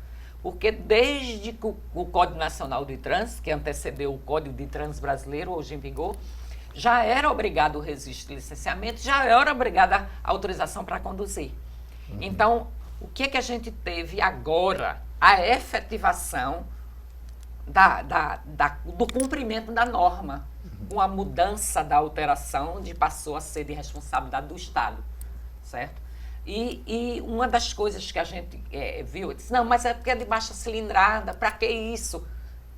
Porque desde que o Código Nacional de Trânsito, que antecedeu o Código de Trânsito Brasileiro, hoje em vigor, já era obrigado o registro de licenciamento, já era obrigada a autorização para conduzir. Então, o que é que a gente teve agora? A efetivação do cumprimento da norma, com a mudança da alteração passou a ser de responsabilidade do Estado, certo? E uma das coisas que a gente viu, disse, não, mas é porque é de baixa cilindrada, para que isso?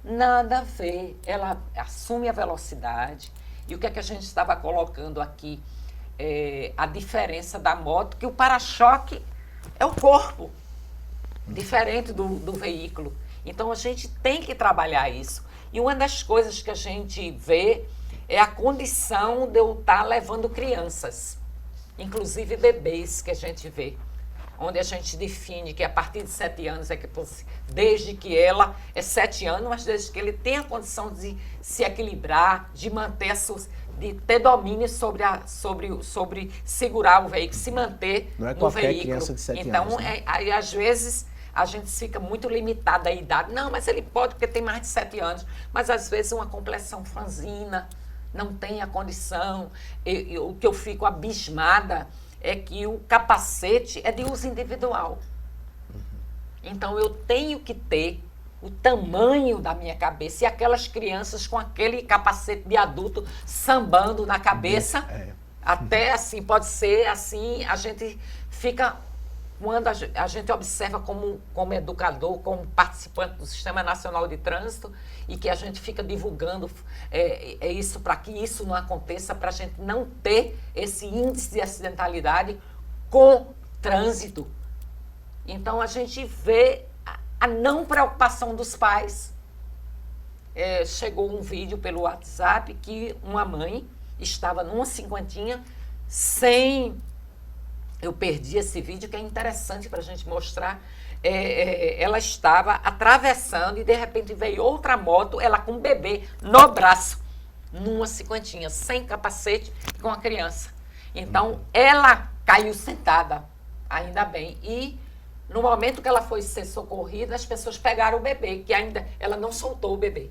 Nada a ver, ela assume a velocidade. E o que é que a gente estava colocando aqui? A diferença da moto, que o para-choque é o corpo, diferente do veículo. Então, a gente tem que trabalhar isso. E uma das coisas que a gente vê é a condição de eu estar levando crianças, inclusive bebês que a gente vê, onde a gente define que a partir de 7 anos desde que ela é 7 anos, mas desde que ele tenha a condição de se equilibrar, de manter de ter domínio sobre segurar o veículo, se manter não é no qualquer veículo. Criança de 7 então, anos, né? Aí às vezes a gente fica muito limitada à idade. Não, mas ele pode porque tem mais de 7 anos. Mas às vezes uma complexão franzina, não tem a condição. O que eu fico abismada é que o capacete é de uso individual. Então eu tenho que ter o tamanho da minha cabeça e aquelas crianças com aquele capacete de adulto sambando na cabeça. Até assim, pode ser assim, a gente fica... Quando a gente observa como educador, como participante do Sistema Nacional de Trânsito, e que a gente fica divulgando isso para que isso não aconteça, para a gente não ter esse índice de acidentalidade com trânsito. Então, a gente vê a não preocupação dos pais. Chegou um vídeo pelo WhatsApp que uma mãe estava numa cinquentinha sem... Eu perdi esse vídeo, que é interessante para a gente mostrar. Ela estava atravessando e de repente veio outra moto, ela com um bebê no braço, numa cinquentinha, sem capacete, com a criança. Então, ela caiu sentada, ainda bem. E no momento que ela foi ser socorrida, as pessoas pegaram o bebê, que ainda ela não soltou o bebê.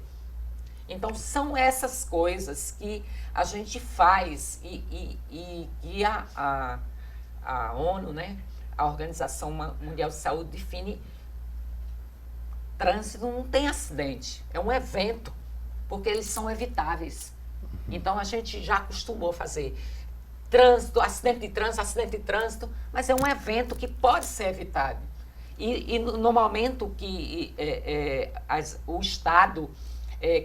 Então, são essas coisas que a gente faz e a ONU, né, a Organização Mundial de Saúde, define trânsito não tem acidente, é um evento, porque eles são evitáveis. Então, a gente já acostumou a fazer trânsito, acidente de trânsito, mas é um evento que pode ser evitado. E no momento que o Estado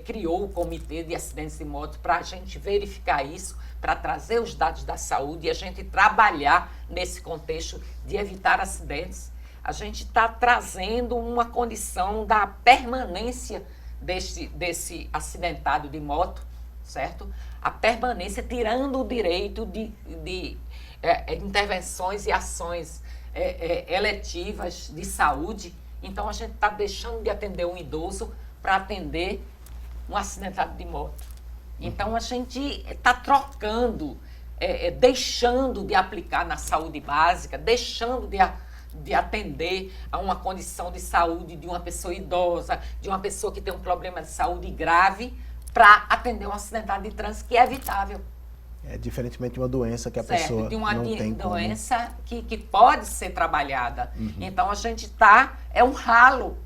criou o Comitê de Acidentes de Moto para a gente verificar isso, para trazer os dados da saúde e a gente trabalhar nesse contexto de evitar acidentes, a gente está trazendo uma condição da permanência desse acidentado de moto, certo? A permanência, tirando o direito de intervenções e ações eletivas de saúde. Então, a gente está deixando de atender um idoso para atender um acidentado de moto. Então, a gente está trocando, deixando de aplicar na saúde básica, deixando de atender a uma condição de saúde de uma pessoa idosa, de uma pessoa que tem um problema de saúde grave, para atender um acidentado de trânsito que é evitável. Diferentemente de uma doença que a certo, pessoa de uma não tem doença que pode ser trabalhada. Então, a gente está... É um ralo.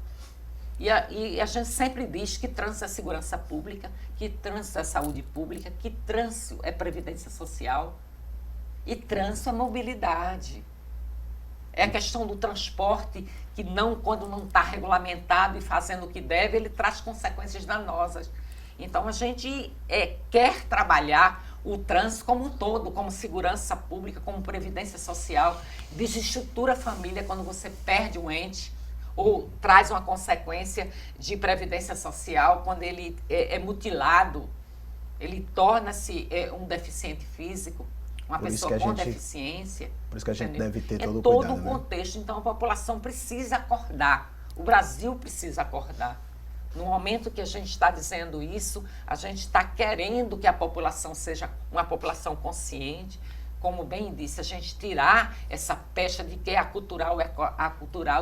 E a gente sempre diz que trânsito é segurança pública, que trânsito é saúde pública, que trânsito é previdência social e trânsito é mobilidade. É a questão do transporte que quando não está regulamentado e fazendo o que deve, ele traz consequências danosas. Então, a gente quer trabalhar o trânsito como um todo, como segurança pública, como previdência social, desestrutura a família quando você perde um ente, ou traz uma consequência de previdência social quando ele é mutilado, ele torna-se um deficiente físico, uma pessoa com deficiência. Por isso que a gente deve ter todo o todo cuidado, o contexto. Então, a população precisa acordar, o Brasil precisa acordar. No momento que a gente está dizendo isso, a gente está querendo que a população seja uma população consciente. Como bem disse, a gente tirar essa pecha de que é acultural,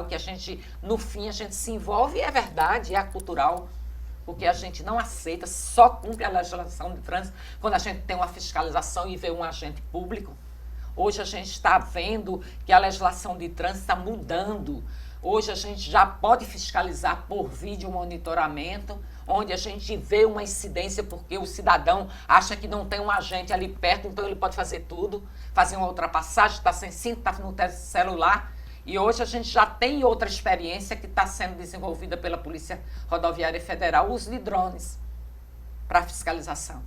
que a gente, no fim, a gente se envolve, e é verdade, é acultural, porque a gente não aceita, só cumpre a legislação de trânsito quando a gente tem uma fiscalização e vê um agente público. Hoje a gente está vendo que a legislação de trânsito está mudando. Hoje a gente já pode fiscalizar por vídeo monitoramento, onde a gente vê uma incidência porque o cidadão acha que não tem um agente ali perto, então ele pode fazer tudo, fazer uma ultrapassagem, está sem cinto, está no celular. E hoje a gente já tem outra experiência que está sendo desenvolvida pela Polícia Rodoviária Federal, o uso de drones para fiscalização.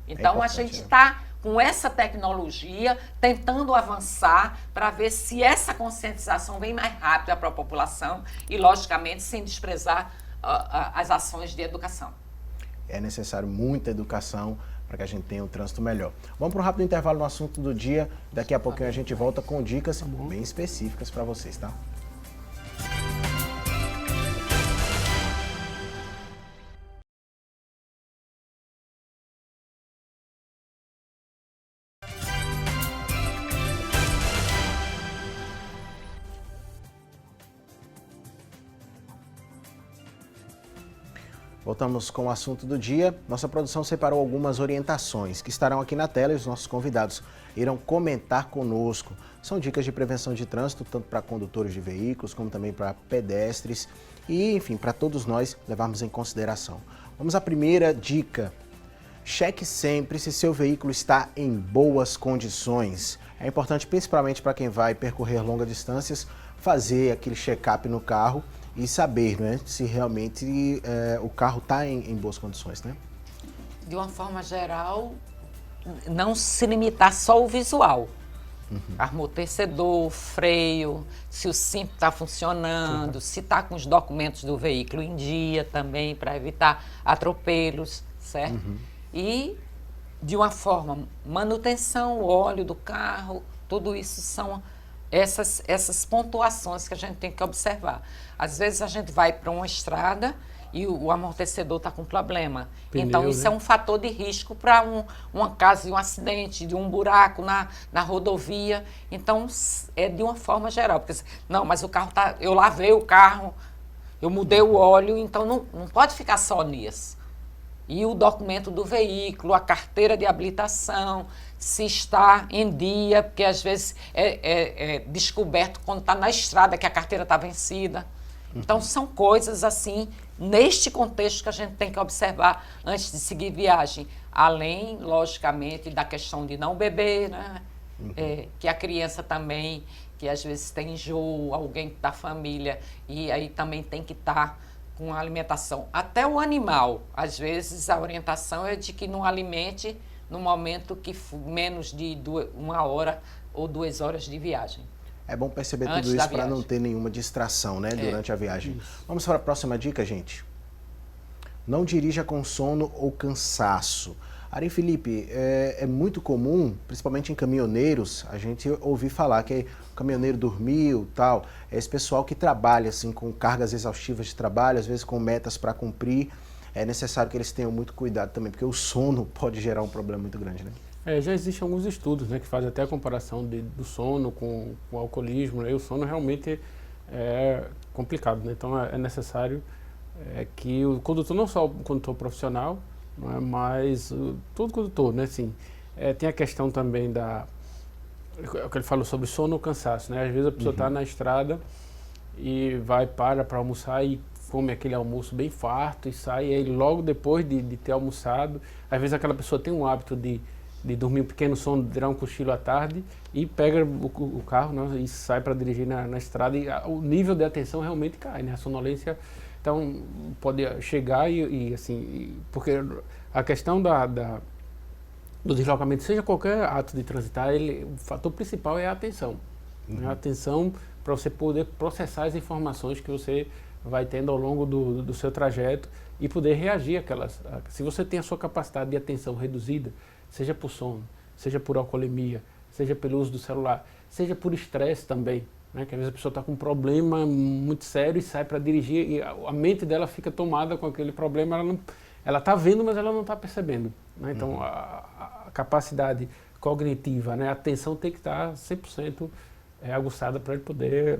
Então a gente está com essa tecnologia tentando avançar para ver se essa conscientização vem mais rápida para a população e, logicamente, sem desprezar as ações de educação. É necessário muita educação para que a gente tenha um trânsito melhor. Vamos para um rápido intervalo no assunto do dia. Daqui a pouquinho a gente volta com dicas bem específicas para vocês, tá? Voltamos com o assunto do dia. Nossa produção separou algumas orientações que estarão aqui na tela e os nossos convidados irão comentar conosco. São dicas de prevenção de trânsito, tanto para condutores de veículos, como também para pedestres e, enfim, para todos nós levarmos em consideração. Vamos à primeira dica. Cheque sempre se seu veículo está em boas condições. É importante, principalmente para quem vai percorrer longas distâncias, fazer aquele check-up no carro e saber, né, se realmente o carro está em boas condições, né? De uma forma geral, não se limitar só ao visual, Amortecedor, freio, se o cinto está funcionando, se está com os documentos do veículo em dia também, para evitar atropelos, certo? E, de uma forma, manutenção, o óleo do carro, tudo isso são essas pontuações que a gente tem que observar. Às vezes a gente vai para uma estrada e o amortecedor está com problema. Pneu, então, isso né? é um fator de risco para uma caso de um acidente, de um buraco na rodovia. Então, é de uma forma geral. Porque, não, mas o carro tá. Eu lavei o carro, eu mudei o óleo, então não pode ficar só nisso. E o documento do veículo, a carteira de habilitação, se está em dia, porque às vezes é descoberto quando está na estrada que a carteira está vencida. Então, são coisas assim, neste contexto que a gente tem que observar antes de seguir viagem. Além, logicamente, da questão de não beber, né? Que a criança também, que às vezes tem enjoo, alguém da família, e aí também tem que estar com a alimentação. Até o animal, às vezes a orientação é de que não alimente no momento que menos de 1 hora ou 2 horas de viagem. É bom perceber Antes tudo da isso para não viagem. ter nenhuma distração, né, durante a viagem. Vamos para a próxima dica, gente. Não dirija com sono ou cansaço. Ari Felipe, é muito comum, principalmente em caminhoneiros, a gente ouvir falar que o caminhoneiro dormiu, tal. É esse pessoal que trabalha assim com cargas exaustivas de trabalho, às vezes com metas para cumprir. É necessário que eles tenham muito cuidado também, porque o sono pode gerar um problema muito grande, né? Já existem alguns estudos, né, que fazem até a comparação do sono com o alcoolismo, né, e o sono realmente é complicado, né, então é necessário que o condutor, não só o condutor profissional, não é, mas todo condutor, né, assim, tem a questão também o que ele falou sobre sono ou cansaço, né, às vezes a pessoa está na estrada e para almoçar e come aquele almoço bem farto e sai, e aí logo depois de ter almoçado, às vezes aquela pessoa tem um hábito de dormir um pequeno sono, tirar um cochilo à tarde e pega o carro, né, e sai para dirigir na estrada e o nível de atenção realmente cai, né? A sonolência, então, pode chegar porque a questão do deslocamento, seja qualquer ato de transitar, o fator principal é a atenção. Né? A atenção para você poder processar as informações que você vai tendo ao longo do seu trajeto e poder reagir àquelas. Se você tem a sua capacidade de atenção reduzida, seja por sono, seja por alcoolemia, seja pelo uso do celular, seja por estresse também, né? Que às vezes a pessoa está com um problema muito sério e sai para dirigir e a mente dela fica tomada com aquele problema, ela está vendo, mas ela não está percebendo. Né? Então, a capacidade cognitiva, né? A atenção tem que estar 100% aguçada para ele poder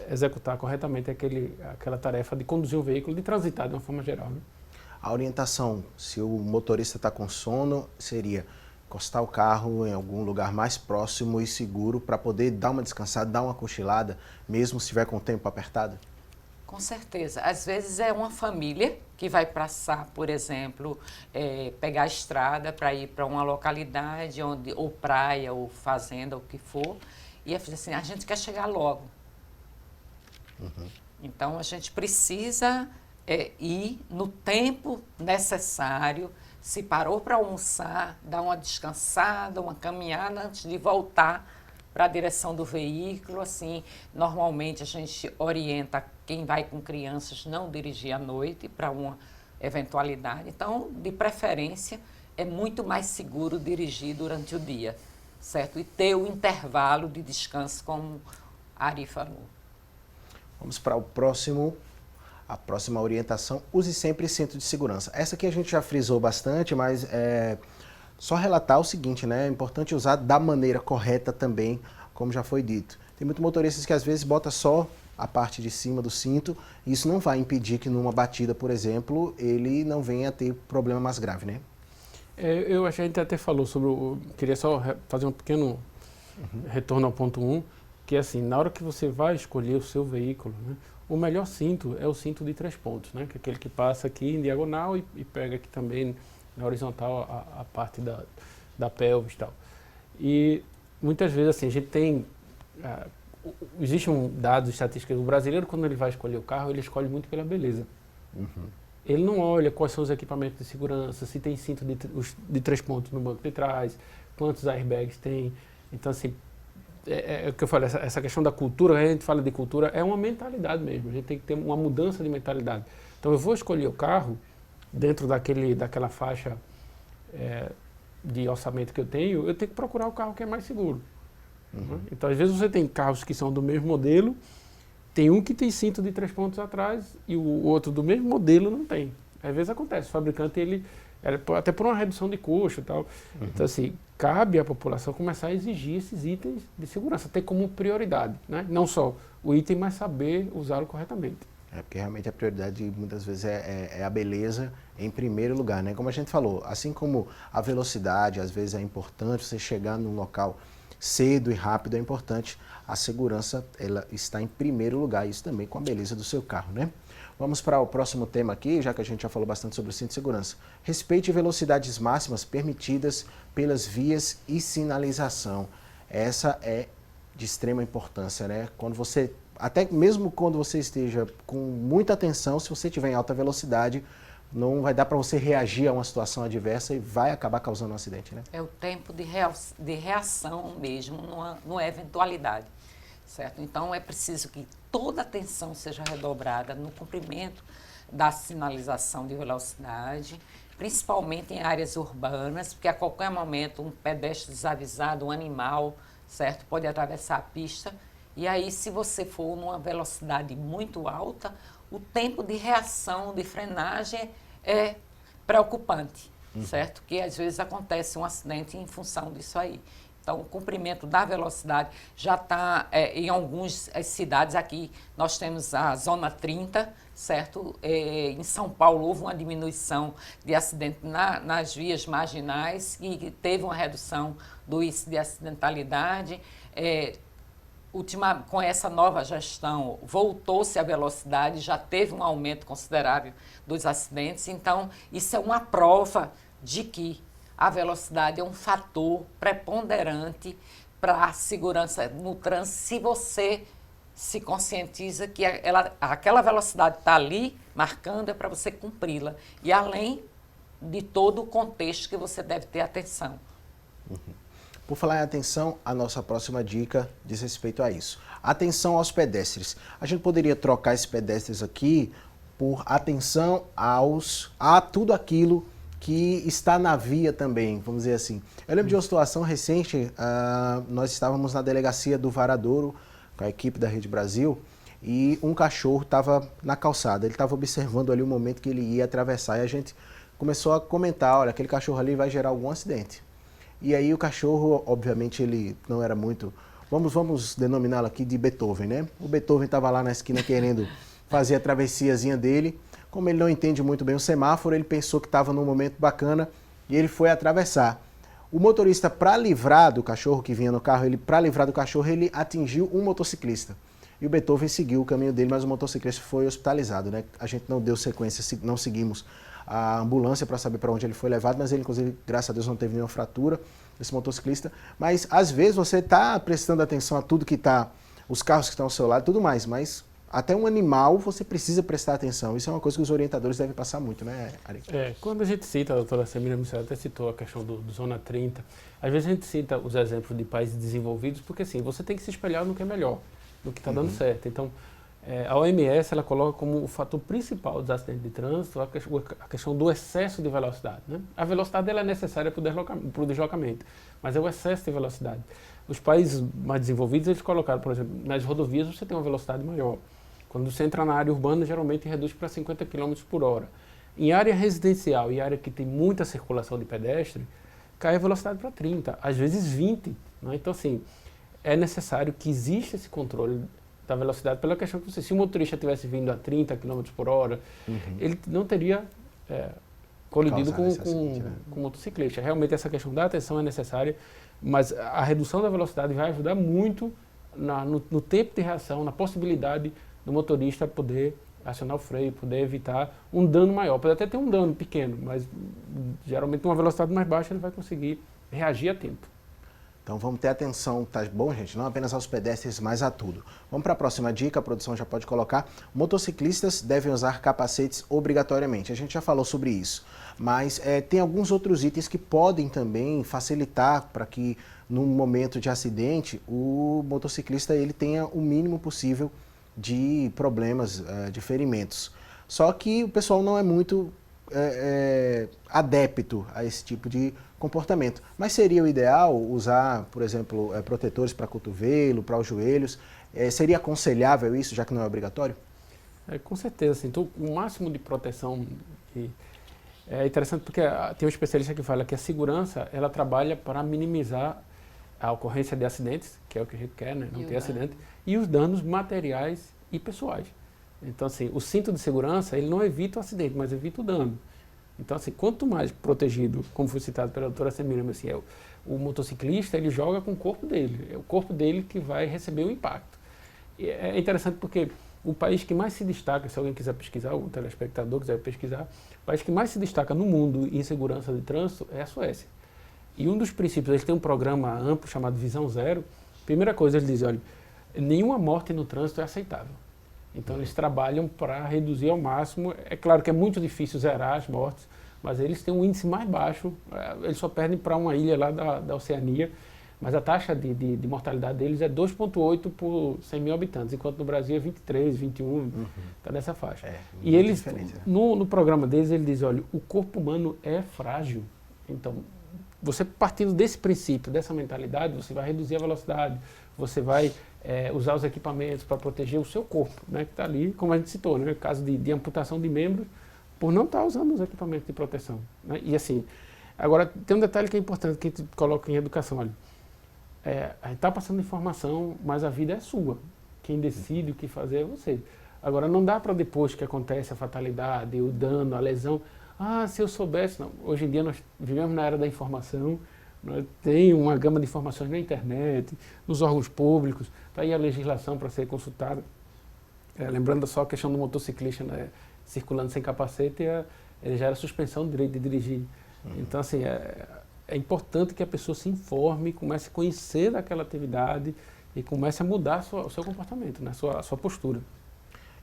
executar corretamente aquela tarefa de conduzir um veículo, de transitar de uma forma geral. Né? A orientação, se o motorista está com sono, seria encostar o carro em algum lugar mais próximo e seguro para poder dar uma descansada, dar uma cochilada, mesmo se estiver com o tempo apertado? Com certeza. Às vezes é uma família que vai passar, por exemplo, pegar a estrada para ir para uma localidade, ou praia, ou fazenda, o que for, e assim, a gente quer chegar logo. Então, a gente precisa ir no tempo necessário. Se parou para almoçar, dar uma descansada, uma caminhada antes de voltar para a direção do veículo. Assim, normalmente a gente orienta quem vai com crianças não dirigir à noite para uma eventualidade. Então, de preferência, é muito mais seguro dirigir durante o dia, certo? E ter o intervalo de descanso, como a Ari falou. Vamos para a próxima orientação, use sempre cinto de segurança. Essa aqui a gente já frisou bastante, mas só relatar o seguinte, né? É importante usar da maneira correta também, como já foi dito. Tem muitos motoristas que às vezes botam só a parte de cima do cinto, e isso não vai impedir que numa batida, por exemplo, ele não venha a ter problema mais grave, né? A gente até falou sobre, queria só fazer um pequeno retorno ao ponto 1, que é assim, na hora que você vai escolher o seu veículo, né, o melhor cinto é o cinto de 3 pontos, né, que é aquele que passa aqui em diagonal e pega aqui também na horizontal a parte da pelvis e tal. E muitas vezes assim, a gente tem, existem dados estatísticos, o brasileiro quando ele vai escolher o carro, ele escolhe muito pela beleza. Ele não olha quais são os equipamentos de segurança, se tem cinto de 3 pontos no banco de trás, quantos airbags tem. Então, assim, é o que eu falei, essa questão da cultura, a gente fala de cultura, é uma mentalidade mesmo, a gente tem que ter uma mudança de mentalidade. Então eu vou escolher o carro dentro daquela faixa de orçamento que eu tenho que procurar o carro que é mais seguro. Né? Então às vezes você tem carros que são do mesmo modelo, tem um que tem cinto de 3 pontos atrás e o outro do mesmo modelo não tem. Às vezes acontece, o fabricante, até por uma redução de custo e tal. Então assim, cabe à população começar a exigir esses itens de segurança, ter como prioridade, né? Não só o item, mas saber usá-lo corretamente. Porque realmente a prioridade muitas vezes é a beleza em primeiro lugar, né? Como a gente falou, assim como a velocidade, às vezes é importante você chegar num local cedo e rápido, é importante a segurança, ela está em primeiro lugar, isso também com a beleza do seu carro, né? Vamos para o próximo tema aqui, já que a gente já falou bastante sobre o cinto de segurança. Respeite velocidades máximas permitidas pelas vias e sinalização. Essa é de extrema importância, né? Até mesmo quando você esteja com muita atenção, se você estiver em alta velocidade, não vai dar para você reagir a uma situação adversa e vai acabar causando um acidente, né? É o tempo de reação mesmo, numa eventualidade, certo? Então é preciso que toda a atenção seja redobrada no cumprimento da sinalização de velocidade, principalmente em áreas urbanas, porque a qualquer momento um pedestre desavisado, um animal, certo, pode atravessar a pista. E aí, se você for numa velocidade muito alta, o tempo de reação, de frenagem é preocupante, certo? Que às vezes acontece um acidente em função disso aí. Então, o cumprimento da velocidade já está em algumas cidades. Aqui nós temos a Zona 30, certo? Em São Paulo houve uma diminuição de acidente nas vias marginais e teve uma redução do índice de acidentalidade. Com essa nova gestão, voltou-se a velocidade, já teve um aumento considerável dos acidentes. Então, isso é uma prova de que a velocidade é um fator preponderante para a segurança no trânsito, se você se conscientiza que aquela velocidade está ali, marcando, é para você cumpri-la. E além de todo o contexto que você deve ter atenção. Por falar em atenção, a nossa próxima dica diz respeito a isso. Atenção aos pedestres. A gente poderia trocar esses pedestres aqui por atenção a tudo aquilo que está na via também, vamos dizer assim. Eu lembro de uma situação recente, nós estávamos na delegacia do Varadouro, com a equipe da Rede Brasil, e um cachorro estava na calçada. Ele estava observando ali o momento que ele ia atravessar e a gente começou a comentar, olha, aquele cachorro ali vai gerar algum acidente. E aí o cachorro, obviamente, ele não era muito... Vamos denominá-lo aqui de Beethoven, né? O Beethoven estava lá na esquina querendo fazer a travessiazinha dele. Como ele não entende muito bem o semáforo, ele pensou que estava num momento bacana e ele foi atravessar. O motorista, para livrar do cachorro que vinha no carro, ele atingiu um motociclista. E o Beethoven seguiu o caminho dele, mas o motociclista foi hospitalizado, né? A gente não deu sequência, não seguimos a ambulância para saber para onde ele foi levado, mas ele, inclusive, graças a Deus, não teve nenhuma fratura, esse motociclista. Mas, às vezes, você está prestando atenção a tudo que está, os carros que estão ao seu lado e tudo mais, mas até um animal você precisa prestar atenção. Isso é uma coisa que os orientadores devem passar muito, né, Ari? Quando a gente cita, a doutora Semira Miceli até citou a questão do Zona 30, às vezes a gente cita os exemplos de países desenvolvidos, porque assim, você tem que se espelhar no que é melhor, no que está dando certo. Então, a OMS ela coloca como o fator principal dos acidentes de trânsito a questão do excesso de velocidade, né? A velocidade ela é necessária para o deslocamento, mas é o excesso de velocidade. Os países mais desenvolvidos, eles colocaram, por exemplo, nas rodovias você tem uma velocidade maior. Quando você entra na área urbana, geralmente reduz para 50 km por hora. Em área residencial e área que tem muita circulação de pedestre, cai a velocidade para 30, às vezes 20. Né? Então, assim, é necessário que exista esse controle da velocidade pela questão que se o motorista tivesse vindo a 30 km por hora, ele não teria colidido com o motociclista. Realmente essa questão da atenção é necessária, mas a redução da velocidade vai ajudar muito no tempo de reação, na possibilidade do motorista poder acionar o freio, poder evitar um dano maior. Pode até ter um dano pequeno, mas geralmente numa velocidade mais baixa ele vai conseguir reagir a tempo. Então vamos ter atenção, tá bom, gente? Não apenas aos pedestres, mas a tudo. Vamos para a próxima dica, a produção já pode colocar. Motociclistas devem usar capacetes obrigatoriamente. A gente já falou sobre isso, mas tem alguns outros itens que podem também facilitar para que, num momento de acidente, o motociclista ele tenha o mínimo possível de problemas, de ferimentos. Só que o pessoal não é muito adepto a esse tipo de comportamento. Mas seria o ideal usar, por exemplo, protetores para cotovelo, para os joelhos? Seria aconselhável isso, já que não é obrigatório? Com certeza, assim, então, o máximo de proteção. É interessante porque tem um especialista que fala que a segurança ela trabalha para minimizar a ocorrência de acidentes, que é o que a gente quer, né? Não ter acidente, e os danos materiais e pessoais. Então, assim, o cinto de segurança, ele não evita o acidente, mas evita o dano. Então, assim, quanto mais protegido, como foi citado pela doutora Semiramis, assim, o motociclista, ele joga com o corpo dele. É o corpo dele que vai receber o impacto. E é interessante porque o país que mais se destaca, se alguém quiser pesquisar, o telespectador quiser pesquisar, o país que mais se destaca no mundo em segurança de trânsito é a Suécia. E um dos princípios, eles têm um programa amplo chamado Visão Zero. Primeira coisa, eles dizem, olha, nenhuma morte no trânsito é aceitável. Então, eles trabalham para reduzir ao máximo. É claro que é muito difícil zerar as mortes, mas eles têm um índice mais baixo. Eles só perdem para uma ilha lá da Oceania, mas a taxa de mortalidade deles é 2,8 por 100 mil habitantes, enquanto no Brasil é 23, 21, está nessa faixa. E eles, no programa deles, eles dizem, olha, o corpo humano é frágil. Então, você partindo desse princípio, dessa mentalidade, você vai reduzir a velocidade, você vai usar os equipamentos para proteger o seu corpo, né, que está ali, como a gente citou, né, caso de amputação de membros, por não estar usando os equipamentos de proteção. Né? E assim, agora tem um detalhe que é importante, que a gente coloca em educação, olha, a gente está passando informação, mas a vida é sua. Quem decide o que fazer é você. Agora, não dá para depois que acontece a fatalidade, o dano, a lesão, se eu soubesse, não. Hoje em dia nós vivemos na era da informação, tem uma gama de informações na internet, nos órgãos públicos, está aí a legislação para ser consultada. Lembrando só a questão do motociclista, né, circulando sem capacete, ele já era suspensão do direito de dirigir. Então, assim, é importante que a pessoa se informe, comece a conhecer daquela atividade e comece a mudar o seu comportamento, né, a sua postura.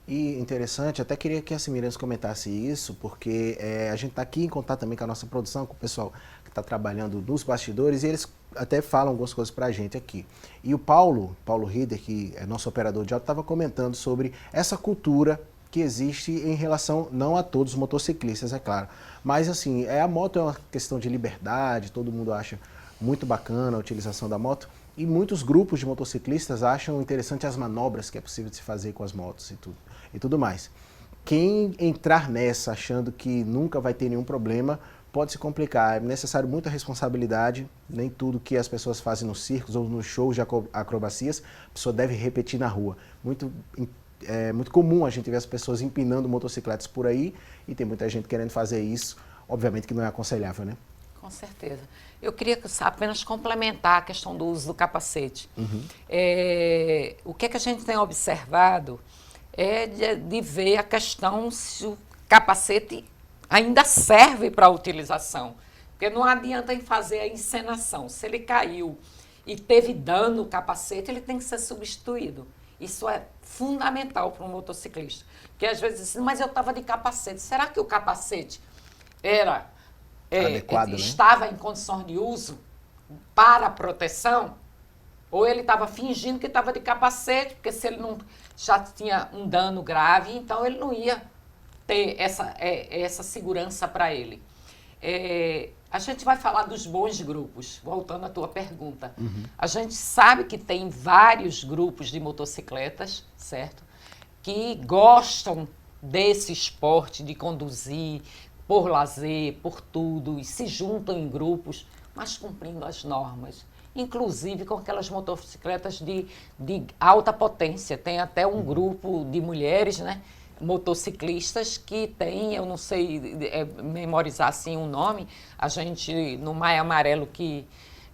E interessante, até queria que a Semiramis comentasse isso, porque a gente está aqui em contato também com a nossa produção, com o pessoal que está trabalhando nos bastidores, e eles até falam algumas coisas para a gente aqui. E o Paulo Rieder, que é nosso operador de áudio, estava comentando sobre essa cultura que existe em relação, não a todos os motociclistas, é claro, mas assim, a moto é uma questão de liberdade, todo mundo acha muito bacana a utilização da moto, e muitos grupos de motociclistas acham interessante as manobras que é possível de se fazer com as motos e tudo mais. Quem entrar nessa achando que nunca vai ter nenhum problema, pode se complicar. É necessário muita responsabilidade, nem tudo que as pessoas fazem nos circos ou nos shows de acrobacias, a pessoa deve repetir na rua. É muito comum a gente ver as pessoas empinando motocicletas por aí e tem muita gente querendo fazer isso, obviamente que não é aconselhável, né? Com certeza. Eu queria apenas complementar a questão do uso do capacete. O que a gente tem observado é de ver a questão se o capacete ainda serve para a utilização. Porque não adianta em fazer a encenação. Se ele caiu e teve dano no capacete, ele tem que ser substituído. Isso é fundamental para um motociclista. Porque às vezes dizem, mas eu estava de capacete. Será que o capacete era adequado, estava em condições de uso para proteção? Ou ele estava fingindo que estava de capacete, porque se ele não já tinha um dano grave, então ele não ia ter essa segurança para ele. A gente vai falar dos bons grupos, voltando à tua pergunta. A gente sabe que tem vários grupos de motocicletas, certo? Que gostam desse esporte de conduzir por lazer, por tudo, e se juntam em grupos, mas cumprindo as normas. Inclusive com aquelas motocicletas de alta potência. Tem até um grupo de mulheres, né, motociclistas que tem, eu não sei memorizar assim o nome, a gente no Maio Amarelo, que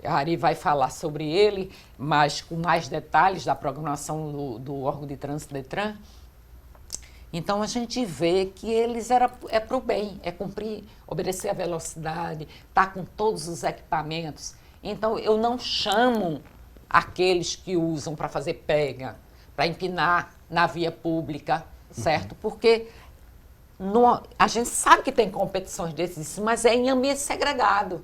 a Ari vai falar sobre ele, mas com mais detalhes da programação do órgão de trânsito DETRAN. Então a gente vê que eles para o bem, cumprir, obedecer a velocidade, estar com todos os equipamentos. Então, eu não chamo aqueles que usam para fazer pega, para empinar na via pública, certo? Porque a gente sabe que tem competições desses, mas é em ambiente segregado.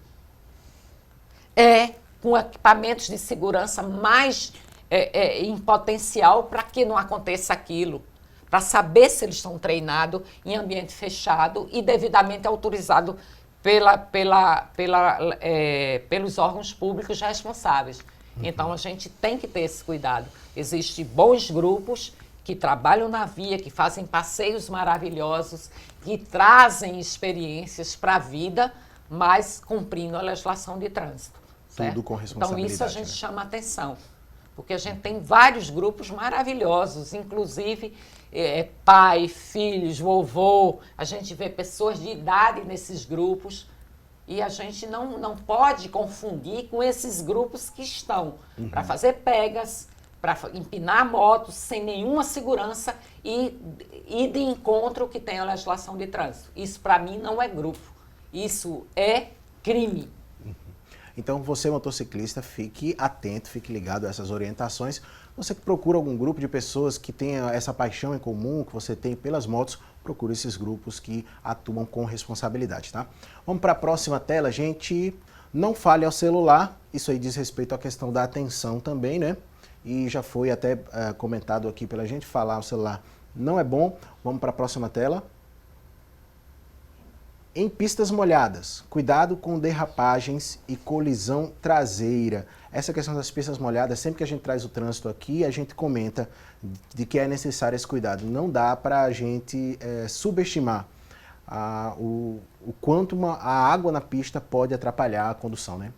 É com equipamentos de segurança mais em potencial para que não aconteça aquilo. Para saber se eles estão treinados em ambiente fechado e devidamente autorizado pelos órgãos públicos responsáveis. Então, a gente tem que ter esse cuidado. Existem bons grupos que trabalham na via, que fazem passeios maravilhosos, que trazem experiências para a vida, mas cumprindo a legislação de trânsito. Certo? Tudo com responsabilidade. Então, isso a gente chama atenção, porque a gente tem vários grupos maravilhosos, inclusive pai, filhos, vovô, a gente vê pessoas de idade nesses grupos e a gente não pode confundir com esses grupos que estão para fazer pegas, para empinar motos sem nenhuma segurança e de encontro que tem a legislação de trânsito. Isso, para mim, não é grupo. Isso é crime. Então, você, motociclista, fique atento, fique ligado a essas orientações. Você que procura algum grupo de pessoas que tenha essa paixão em comum, que você tem pelas motos, procure esses grupos que atuam com responsabilidade, tá? Vamos para a próxima tela, gente. Não fale ao celular. Isso aí diz respeito à questão da atenção também, né? E já foi até comentado aqui pela gente, falar ao celular não é bom. Vamos para a próxima tela. Em pistas molhadas, cuidado com derrapagens e colisão traseira. Essa questão das pistas molhadas, sempre que a gente traz o trânsito aqui, a gente comenta de que é necessário esse cuidado. Não dá para a gente subestimar o quanto a água na pista pode atrapalhar a condução, né?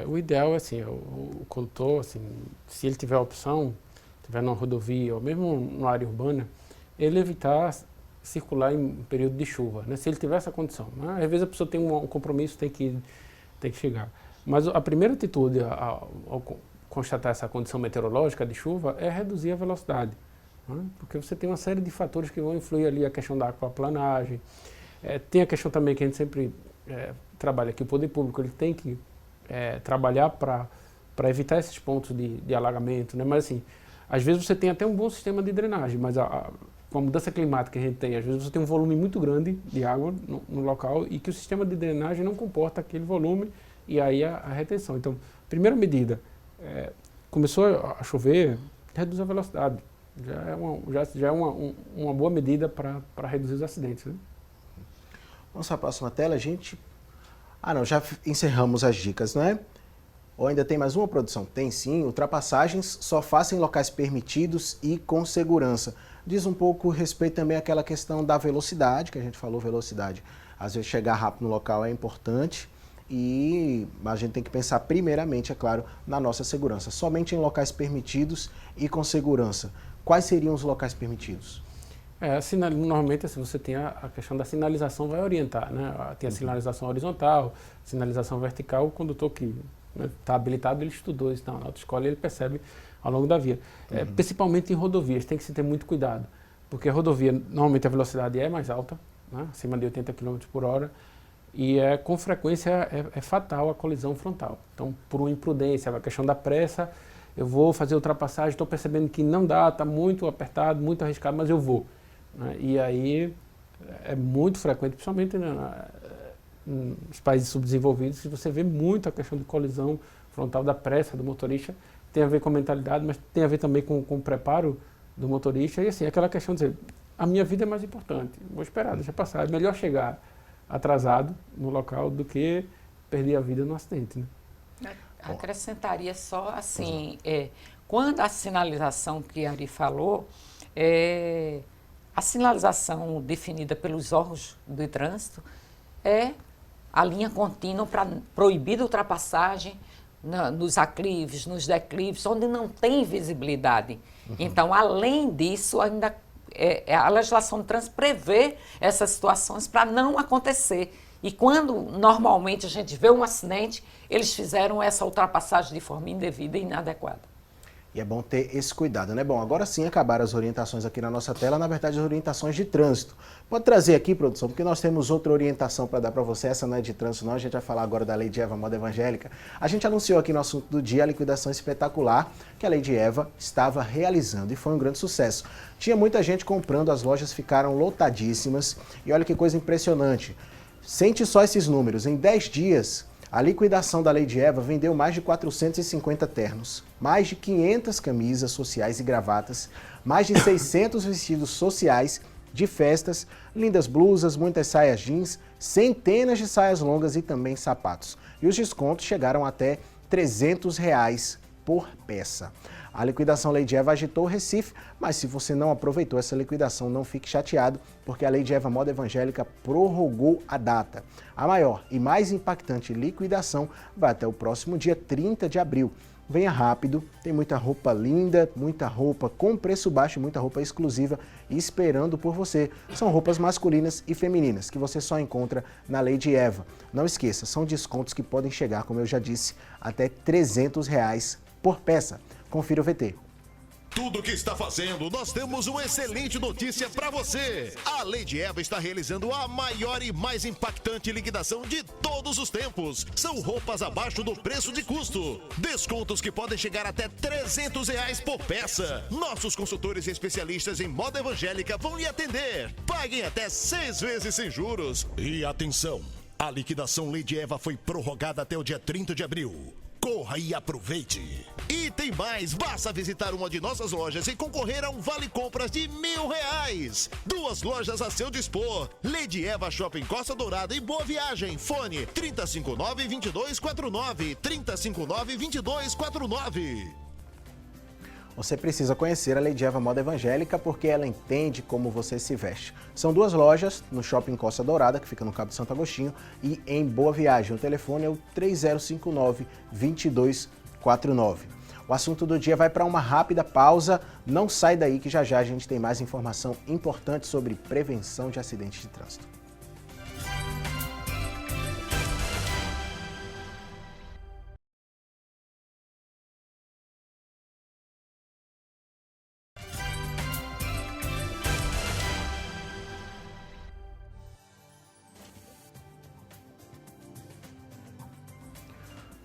O ideal é assim, o condutor, assim, se ele tiver a opção, tiver numa rodovia ou mesmo numa área urbana, ele evitar circular em período de chuva, né? Se ele tiver essa condição, né? Às vezes a pessoa tem um compromisso, tem que chegar. Mas a primeira atitude ao constatar essa condição meteorológica de chuva é reduzir a velocidade, né? Porque você tem uma série de fatores que vão influir ali, a questão da aquaplanagem, tem a questão também que a gente sempre trabalha aqui, o poder público ele tem que trabalhar para evitar esses pontos de alagamento, né? Mas assim, às vezes você tem até um bom sistema de drenagem, mas com a mudança climática que a gente tem, às vezes você tem um volume muito grande de água no local e que o sistema de drenagem não comporta aquele volume e aí a retenção. Então, primeira medida, começou a chover, reduz a velocidade. Já é uma boa medida para reduzir os acidentes, né? Vamos para a próxima tela, gente. Não, já encerramos as dicas, não é? Ou ainda tem mais uma, produção? Tem sim, ultrapassagens só faça em locais permitidos e com segurança. Diz um pouco a respeito também àquela questão da velocidade, que a gente falou, velocidade. Às vezes chegar rápido no local é importante e a gente tem que pensar primeiramente, é claro, na nossa segurança. Somente em locais permitidos e com segurança. Quais seriam os locais permitidos? Normalmente assim, você tem a questão da sinalização, vai orientar, né? Tem a sinalização horizontal, sinalização vertical, o condutor que está habilitado, ele estudou isso na autoescola e ele percebe ao longo da via. Principalmente em rodovias, tem que se ter muito cuidado, porque a rodovia, normalmente a velocidade é mais alta, né? Acima de 80 km por hora, e com frequência é fatal a colisão frontal. Então, por uma imprudência, a questão da pressa, eu vou fazer ultrapassagem, estou percebendo que não dá, está muito apertado, muito arriscado, mas eu vou. Né? E aí é muito frequente, principalmente nos países subdesenvolvidos, que você vê muito a questão de colisão frontal, da pressa do motorista. Tem a ver com a mentalidade, mas tem a ver também com o preparo do motorista. E assim, aquela questão de dizer, a minha vida é mais importante, vou esperar, deixa passar. É melhor chegar atrasado no local do que perder a vida no acidente, né? Acrescentaria só assim, quando a sinalização que a Ari falou, a sinalização definida pelos órgãos do trânsito é a linha contínua para proibir a ultrapassagem nos aclives, nos declives, onde não tem visibilidade. Então, além disso, ainda a legislação do trânsito prevê essas situações para não acontecer. E quando normalmente a gente vê um acidente, eles fizeram essa ultrapassagem de forma indevida e inadequada. E é bom ter esse cuidado, né? Bom, agora sim acabaram as orientações aqui na nossa tela, na verdade as orientações de trânsito. Pode trazer aqui, produção, porque nós temos outra orientação para dar para você, essa não é de trânsito não, a gente vai falar agora da Lei de Eva Moda Evangélica. A gente anunciou aqui no assunto do dia a liquidação espetacular que a Lei de Eva estava realizando e foi um grande sucesso. Tinha muita gente comprando, as lojas ficaram lotadíssimas e olha que coisa impressionante. Sente só esses números, em 10 dias... A liquidação da Lei de Eva vendeu mais de 450 ternos, mais de 500 camisas sociais e gravatas, mais de 600 vestidos sociais de festas, lindas blusas, muitas saias jeans, centenas de saias longas e também sapatos. E os descontos chegaram até R$ 300 por peça. A liquidação Lei de Eva agitou o Recife, mas se você não aproveitou essa liquidação, não fique chateado, porque a Lei de Eva Moda Evangélica prorrogou a data. A maior e mais impactante liquidação vai até o próximo dia 30 de abril. Venha rápido, tem muita roupa linda, muita roupa com preço baixo, muita roupa exclusiva esperando por você. São roupas masculinas e femininas que você só encontra na Lei de Eva. Não esqueça, são descontos que podem chegar, como eu já disse, até R$ 300 por peça. Confira o VT. Tudo que está fazendo, nós temos uma excelente notícia para você. A Lei de Eva está realizando a maior e mais impactante liquidação de todos os tempos. São roupas abaixo do preço de custo. Descontos que podem chegar até R$ 300 por peça. Nossos consultores e especialistas em moda evangélica vão lhe atender. Paguem até 6 vezes sem juros. E atenção, a liquidação Lei de Eva foi prorrogada até o dia 30 de abril. Corra e aproveite! E tem mais, basta visitar uma de nossas lojas e concorrer a um vale-compras de R$ 1.000. 2 lojas a seu dispor. Lei de Eva Shopping Costa Dourada e Boa Viagem. Fone 3059-2249. 3059-2249. Você precisa conhecer a Lei de Eva Moda Evangélica porque ela entende como você se veste. São 2 lojas no Shopping Costa Dourada, que fica no Cabo Santo Agostinho, e em Boa Viagem. O telefone é o 3059-2249. O assunto do dia vai para uma rápida pausa. Não sai daí que já já a gente tem mais informação importante sobre prevenção de acidentes de trânsito.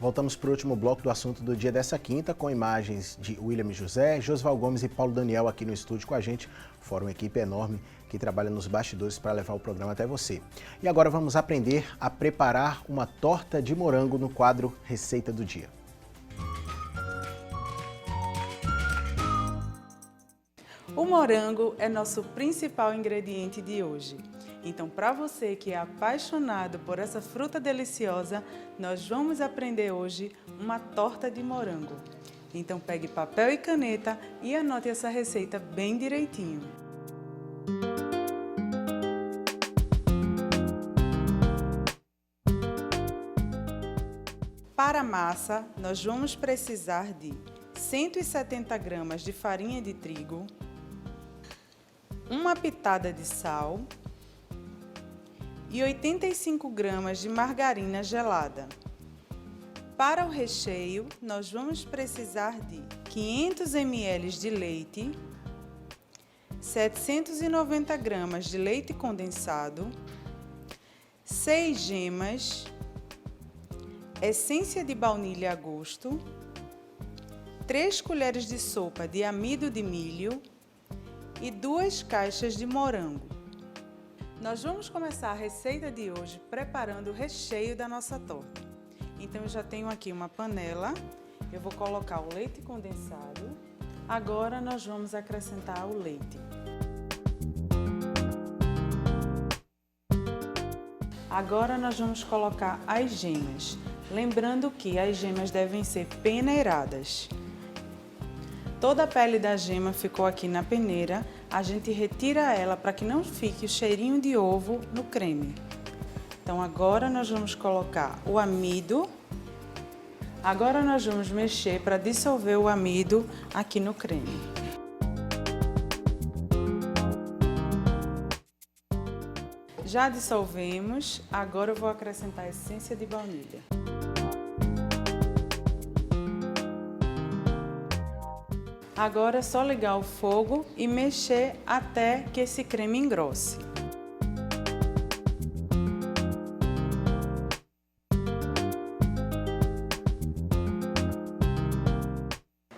Voltamos para o último bloco do assunto do dia dessa quinta, com imagens de William José, Josval Gomes e Paulo Daniel aqui no estúdio com a gente. Fora uma equipe enorme que trabalha nos bastidores para levar o programa até você. E agora vamos aprender a preparar uma torta de morango no quadro Receita do Dia. O morango é nosso principal ingrediente de hoje. Então, para você que é apaixonado por essa fruta deliciosa, nós vamos aprender hoje uma torta de morango. Então, pegue papel e caneta e anote essa receita bem direitinho. Para a massa, nós vamos precisar de 170 gramas de farinha de trigo, uma pitada de sal e 85 gramas de margarina gelada. Para o recheio, nós vamos precisar de 500 ml de leite, 790 gramas de leite condensado, 6 gemas, essência de baunilha a gosto, 3 colheres de sopa de amido de milho e 2 caixas de morango. Nós vamos começar a receita de hoje preparando o recheio da nossa torta. Então, eu já tenho aqui uma panela, eu vou colocar o leite condensado. Agora, nós vamos acrescentar o leite. Agora, nós vamos colocar as gemas. Lembrando que as gemas devem ser peneiradas. Toda a pele da gema ficou aqui na peneira, a gente retira ela para que não fique o cheirinho de ovo no creme. Então agora nós vamos colocar o amido. Agora nós vamos mexer para dissolver o amido aqui no creme. Já dissolvemos, agora eu vou acrescentar a essência de baunilha. Agora é só ligar o fogo e mexer até que esse creme engrosse.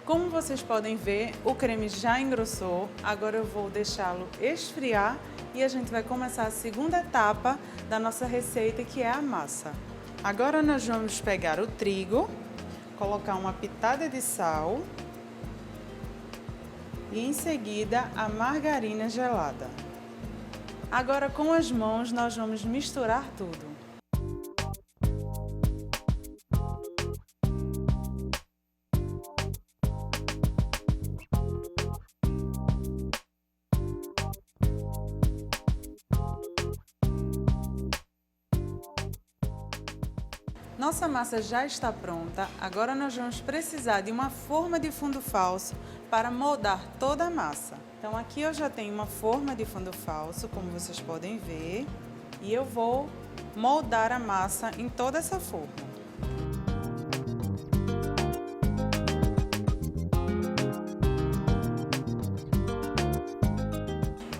Como vocês podem ver, o creme já engrossou. Agora eu vou deixá-lo esfriar e a gente vai começar a segunda etapa da nossa receita, que é a massa. Agora nós vamos pegar o trigo, colocar uma pitada de sal e em seguida a margarina gelada. Agora com as mãos nós vamos misturar tudo. Nossa massa já está pronta, agora nós vamos precisar de uma forma de fundo falso para moldar toda a massa. Então aqui eu já tenho uma forma de fundo falso, como vocês podem ver, e eu vou moldar a massa em toda essa forma.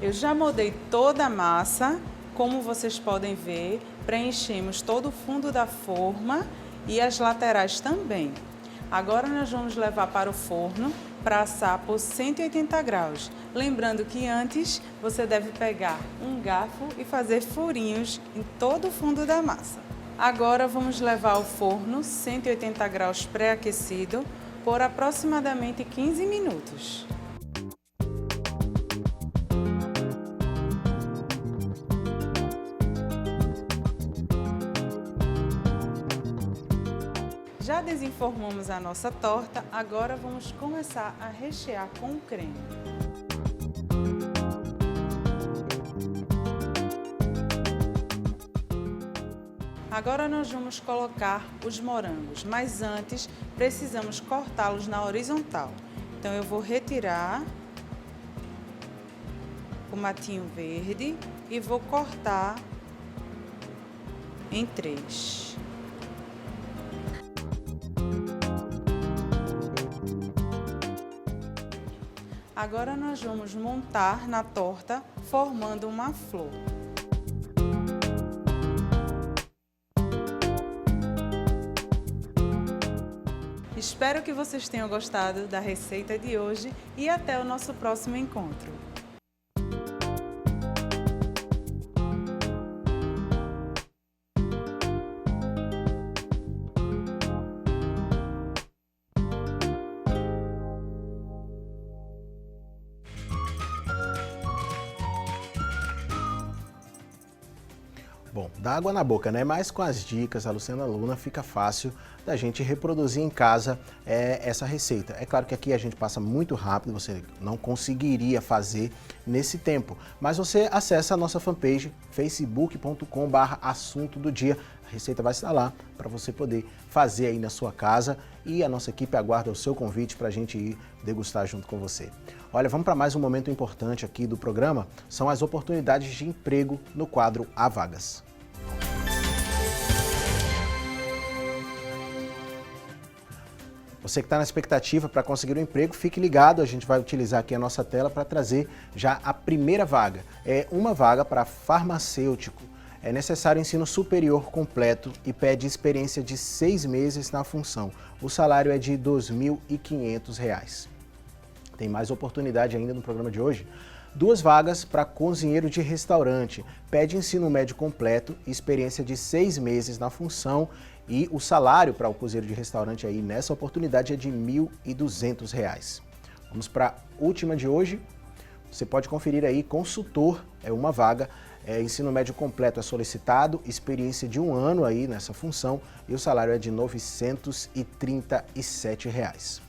Eu já moldei toda a massa, como vocês podem ver, preenchemos todo o fundo da forma e as laterais também. Agora nós vamos levar para o forno para assar por 180 graus. Lembrando que antes você deve pegar um garfo e fazer furinhos em todo o fundo da massa. Agora vamos levar ao forno 180 graus pré-aquecido por aproximadamente 15 minutos. Já desenformamos a nossa torta, agora vamos começar a rechear com o creme. Agora nós vamos colocar os morangos, mas antes precisamos cortá-los na horizontal. Então eu vou retirar o matinho verde e vou cortar em 3. Agora nós vamos montar na torta, formando uma flor. Espero que vocês tenham gostado da receita de hoje e até o nosso próximo encontro. Bom, dá água na boca, né? Mas com as dicas da Luciana Luna fica fácil da gente reproduzir em casa essa receita. É claro que aqui a gente passa muito rápido, você não conseguiria fazer nesse tempo. Mas você acessa a nossa fanpage facebook.com/assunto do dia. A receita vai estar lá para você poder fazer aí na sua casa e a nossa equipe aguarda o seu convite para a gente ir degustar junto com você. Olha, vamos para mais um momento importante aqui do programa, são as oportunidades de emprego no quadro Há Vagas. Você que está na expectativa para conseguir um emprego, fique ligado, a gente vai utilizar aqui a nossa tela para trazer já a primeira vaga. É uma vaga para farmacêutico. É necessário ensino superior completo e pede experiência de 6 meses na função. O salário é de R$ 2.500. Tem mais oportunidade ainda no programa de hoje. 2 vagas para cozinheiro de restaurante. Pede ensino médio completo e experiência de 6 meses na função. E o salário para o cozinheiro de restaurante aí nessa oportunidade é de R$ 1.200. Vamos para a última de hoje. Você pode conferir aí, consultor, é uma vaga. Ensino médio completo é solicitado, experiência de 1 ano aí nessa função e o salário é de R$ 937.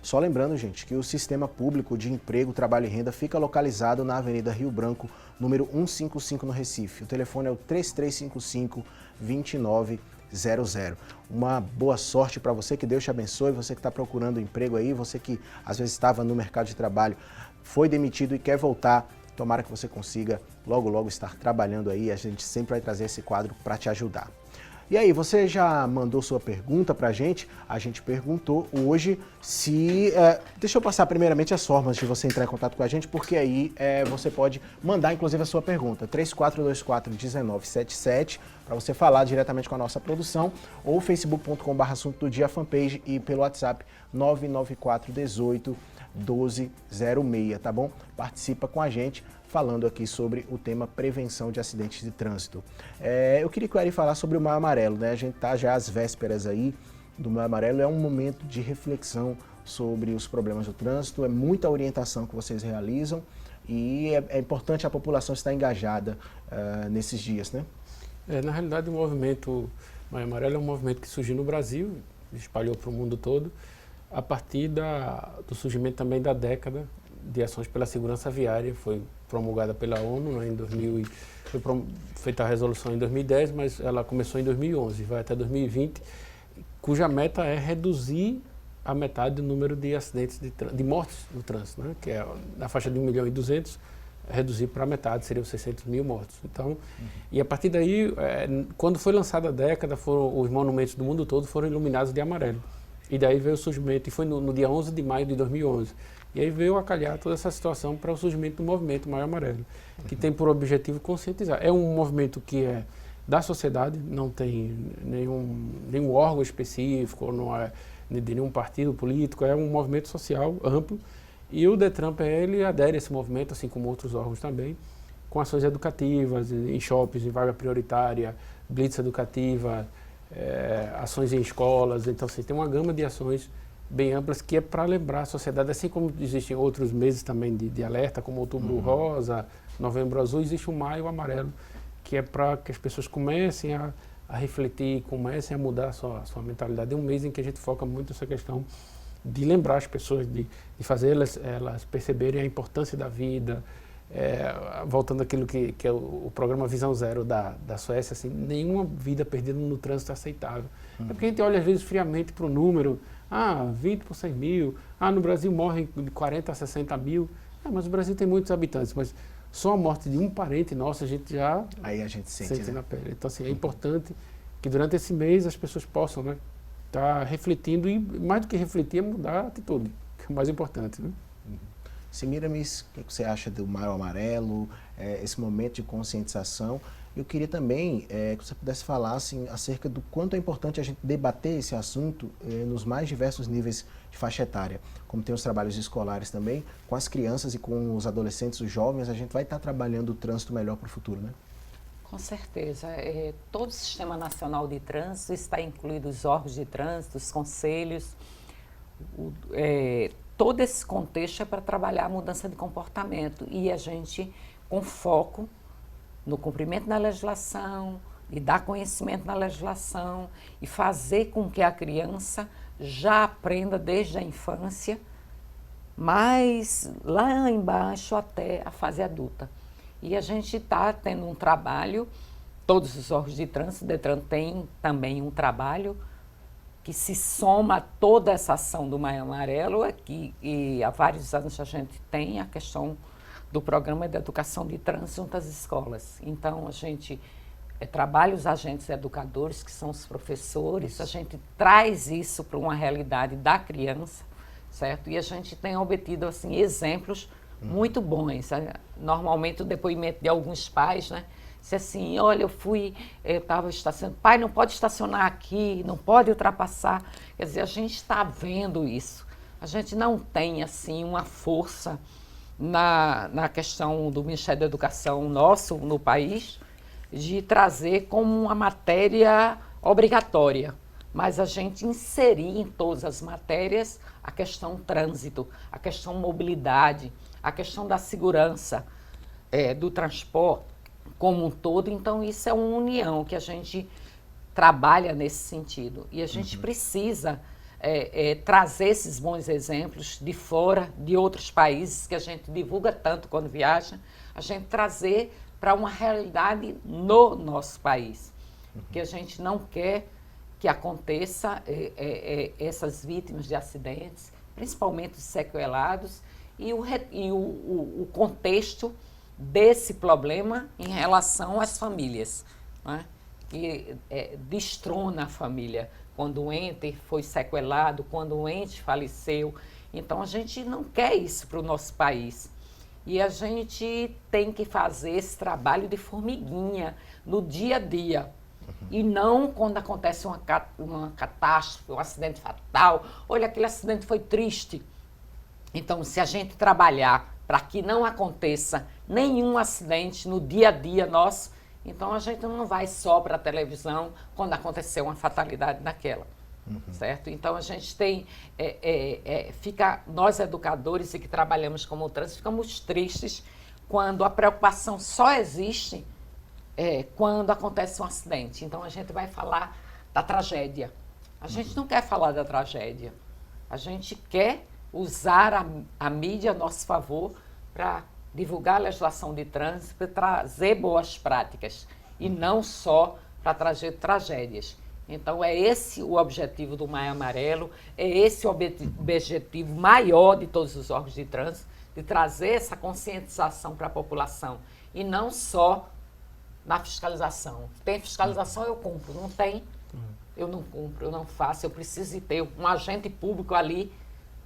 Só lembrando, gente, que o Sistema Público de Emprego, Trabalho e Renda fica localizado na Avenida Rio Branco, número 155 no Recife. O telefone é o 3355-2900. Uma boa sorte para você, que Deus te abençoe, você que está procurando emprego aí, você que às vezes estava no mercado de trabalho, foi demitido e quer voltar. Tomara que você consiga logo estar trabalhando aí, a gente sempre vai trazer esse quadro para te ajudar. E aí, você já mandou sua pergunta pra gente? A gente perguntou hoje se... deixa eu passar primeiramente as formas de você entrar em contato com a gente, porque aí você pode mandar, inclusive, a sua pergunta. 3424-1977, para você falar diretamente com a nossa produção, ou facebook.com/assunto do dia fanpage e pelo WhatsApp 99418-1206, tá bom? Participa com a gente, falando aqui sobre o tema prevenção de acidentes de trânsito. Eu queria que o Ari falasse sobre o Maio Amarelo, né? A gente está já às vésperas aí do Maio Amarelo, é um momento de reflexão sobre os problemas do trânsito, é muita orientação que vocês realizam e é importante a população estar engajada nesses dias, né? Na realidade, o movimento Maio Amarelo é um movimento que surgiu no Brasil, espalhou para o mundo todo, a partir do surgimento também da década de ações pela segurança viária. Foi promulgada pela ONU, né, foi feita a resolução em 2010, mas ela começou em 2011, vai até 2020, cuja meta é reduzir a metade do número de acidentes de mortes no trânsito, né, que é na faixa de 1.200.000, reduzir para a metade, seriam 600 mil mortos. Então, e a partir daí, quando foi lançada a década, os monumentos do mundo todo foram iluminados de amarelo. E daí veio o surgimento, e foi no dia 11 de maio de 2011. E aí veio a calhar toda essa situação para o surgimento do movimento Maio Amarelo, que tem por objetivo conscientizar. É um movimento que é da sociedade, não tem nenhum órgão específico, não é de nenhum partido político, é um movimento social amplo. E o Detran PL adere a esse movimento, assim como outros órgãos também, com ações educativas, em shoppings, em vaga prioritária, blitz educativa, ações em escolas. Então, assim, tem uma gama de ações bem amplas que é para lembrar a sociedade, assim como existem outros meses também de alerta, como Outubro Rosa, Novembro Azul, existe o Maio Amarelo, que é para que as pessoas comecem a refletir, comecem a mudar a sua mentalidade. É um mês em que a gente foca muito nessa questão de lembrar as pessoas, de fazer elas perceberem a importância da vida. Voltando àquilo que é o programa Visão Zero da Suécia, assim, nenhuma vida perdida no trânsito é aceitável. É porque a gente olha às vezes friamente para o número, 20 por 100 mil, no Brasil morrem de 40 a 60 mil, mas o Brasil tem muitos habitantes, mas só a morte de um parente nosso a gente já aí a gente sente, né? Na pele. Então, assim, é importante que durante esse mês as pessoas possam, né, estar refletindo, e mais do que refletir é mudar a atitude, que é o mais importante, né? Semiramis, o que você acha do Maio Amarelo, esse momento de conscientização? Eu queria também que você pudesse falar assim, acerca do quanto é importante a gente debater esse assunto nos mais diversos níveis de faixa etária. Como tem os trabalhos escolares também, com as crianças e com os adolescentes, os jovens, a gente vai estar trabalhando o trânsito melhor para o futuro, né? Com certeza. Todo o Sistema Nacional de Trânsito está incluído os órgãos de trânsito, os conselhos, todo esse contexto é para trabalhar a mudança de comportamento e a gente, com foco no cumprimento da legislação, e dar conhecimento na legislação e fazer com que a criança já aprenda desde a infância, mas lá embaixo até a fase adulta. E a gente está tendo um trabalho, todos os órgãos de trânsito, o Detran tem também um trabalho que se soma a toda essa ação do Maio Amarelo, e há vários anos a gente tem a questão do programa de educação de trânsito junto às escolas. Então, a gente trabalha os agentes educadores, que são os professores, a gente traz isso para uma realidade da criança, certo? E a gente tem obtido, assim, exemplos muito bons. Normalmente, o depoimento de alguns pais, né? Se assim, olha, eu estava estacionando, pai, não pode estacionar aqui, não pode ultrapassar. Quer dizer, a gente está vendo isso. A gente não tem, assim, uma força na questão do Ministério da Educação nosso, no país, de trazer como uma matéria obrigatória. Mas a gente inserir em todas as matérias a questão trânsito, a questão mobilidade, a questão da segurança do transporte como um todo. Então, isso é uma união que a gente trabalha nesse sentido. E a gente precisa trazer esses bons exemplos de fora, de outros países, que a gente divulga tanto quando viaja, a gente trazer para uma realidade no nosso país. Que a gente não quer que aconteça essas vítimas de acidentes, principalmente os sequelados, e o contexto desse problema em relação às famílias, né? que destrona a família. Quando o ente foi sequelado, quando o ente faleceu. Então, a gente não quer isso para o nosso país. E a gente tem que fazer esse trabalho de formiguinha no dia a dia. E não quando acontece uma catástrofe, um acidente fatal. Olha, aquele acidente foi triste. Então, se a gente trabalhar para que não aconteça nenhum acidente no dia a dia nosso, então a gente não vai só para a televisão quando acontecer uma fatalidade daquela. Certo? Então a gente tem, nós educadores e que trabalhamos como trânsito, ficamos tristes quando a preocupação só existe quando acontece um acidente. Então a gente vai falar da tragédia. A gente não quer falar da tragédia. A gente quer usar a mídia a nosso favor para divulgar a legislação de trânsito, para trazer boas práticas e não só para trazer tragédias. Então, é esse o objetivo do Maio Amarelo, é esse o objetivo maior de todos os órgãos de trânsito, de trazer essa conscientização para a população e não só na fiscalização. Tem fiscalização, eu cumpro. Não tem, eu não cumpro, eu não faço. Eu preciso de ter um agente público ali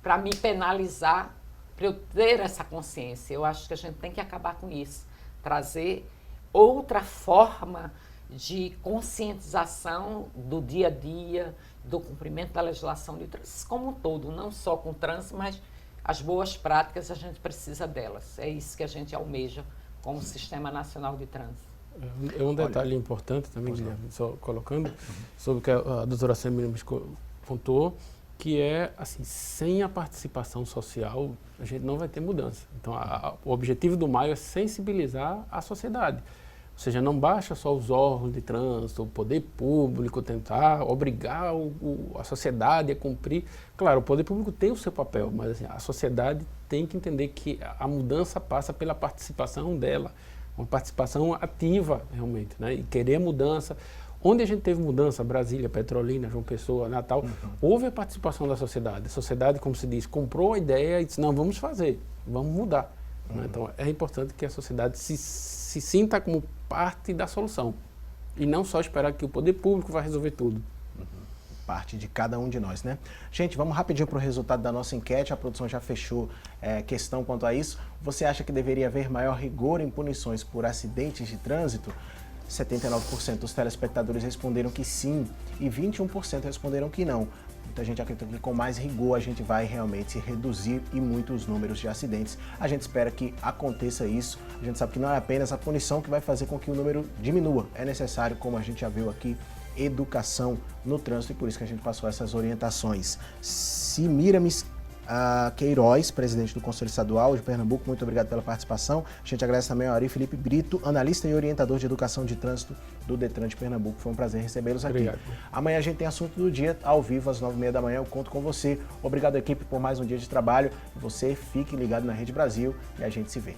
para me penalizar, para eu ter essa consciência. Eu acho que a gente tem que acabar com isso, trazer outra forma de conscientização do dia a dia, do cumprimento da legislação de trânsito como um todo, não só com o trânsito, mas as boas práticas, a gente precisa delas. É isso que a gente almeja como Sistema Nacional de Trânsito. É um detalhe importante também, Guilherme, só colocando, sobre o que a doutora Samira me contou, que é, assim, sem a participação social, a gente não vai ter mudança. Então, o objetivo do Maio é sensibilizar a sociedade. Ou seja, não basta só os órgãos de trânsito, o poder público tentar obrigar a sociedade a cumprir. Claro, o poder público tem o seu papel, mas assim, a sociedade tem que entender que a mudança passa pela participação dela, uma participação ativa, realmente, né? E querer mudança. Onde a gente teve mudança, Brasília, Petrolina, João Pessoa, Natal, houve a participação da sociedade. A sociedade, como se diz, comprou a ideia e disse, não, vamos fazer, vamos mudar. Né? Então, é importante que a sociedade se sinta como parte da solução e não só esperar que o poder público vai resolver tudo. Parte de cada um de nós, né? Gente, vamos rapidinho para o resultado da nossa enquete. A produção já fechou questão quanto a isso. Você acha que deveria haver maior rigor em punições por acidentes de trânsito? 79% dos telespectadores responderam que sim e 21% responderam que não. Muita gente acredita que com mais rigor a gente vai realmente reduzir e muito os números de acidentes. A gente espera que aconteça isso. A gente sabe que não é apenas a punição que vai fazer com que o número diminua. É necessário, como a gente já viu aqui, educação no trânsito e por isso que a gente passou essas orientações. Semiramis Queiroz, presidente do Conselho Estadual de Pernambuco, muito obrigado pela participação. A gente agradece também ao Ari Felipe Brito, analista e orientador de educação de trânsito do Detran de Pernambuco. Foi um prazer recebê-los aqui. Obrigado. Amanhã a gente tem assunto do dia, ao vivo, às 9h30 da manhã. Eu conto com você. Obrigado, equipe, por mais um dia de trabalho. Você fique ligado na Rede Brasil e a gente se vê.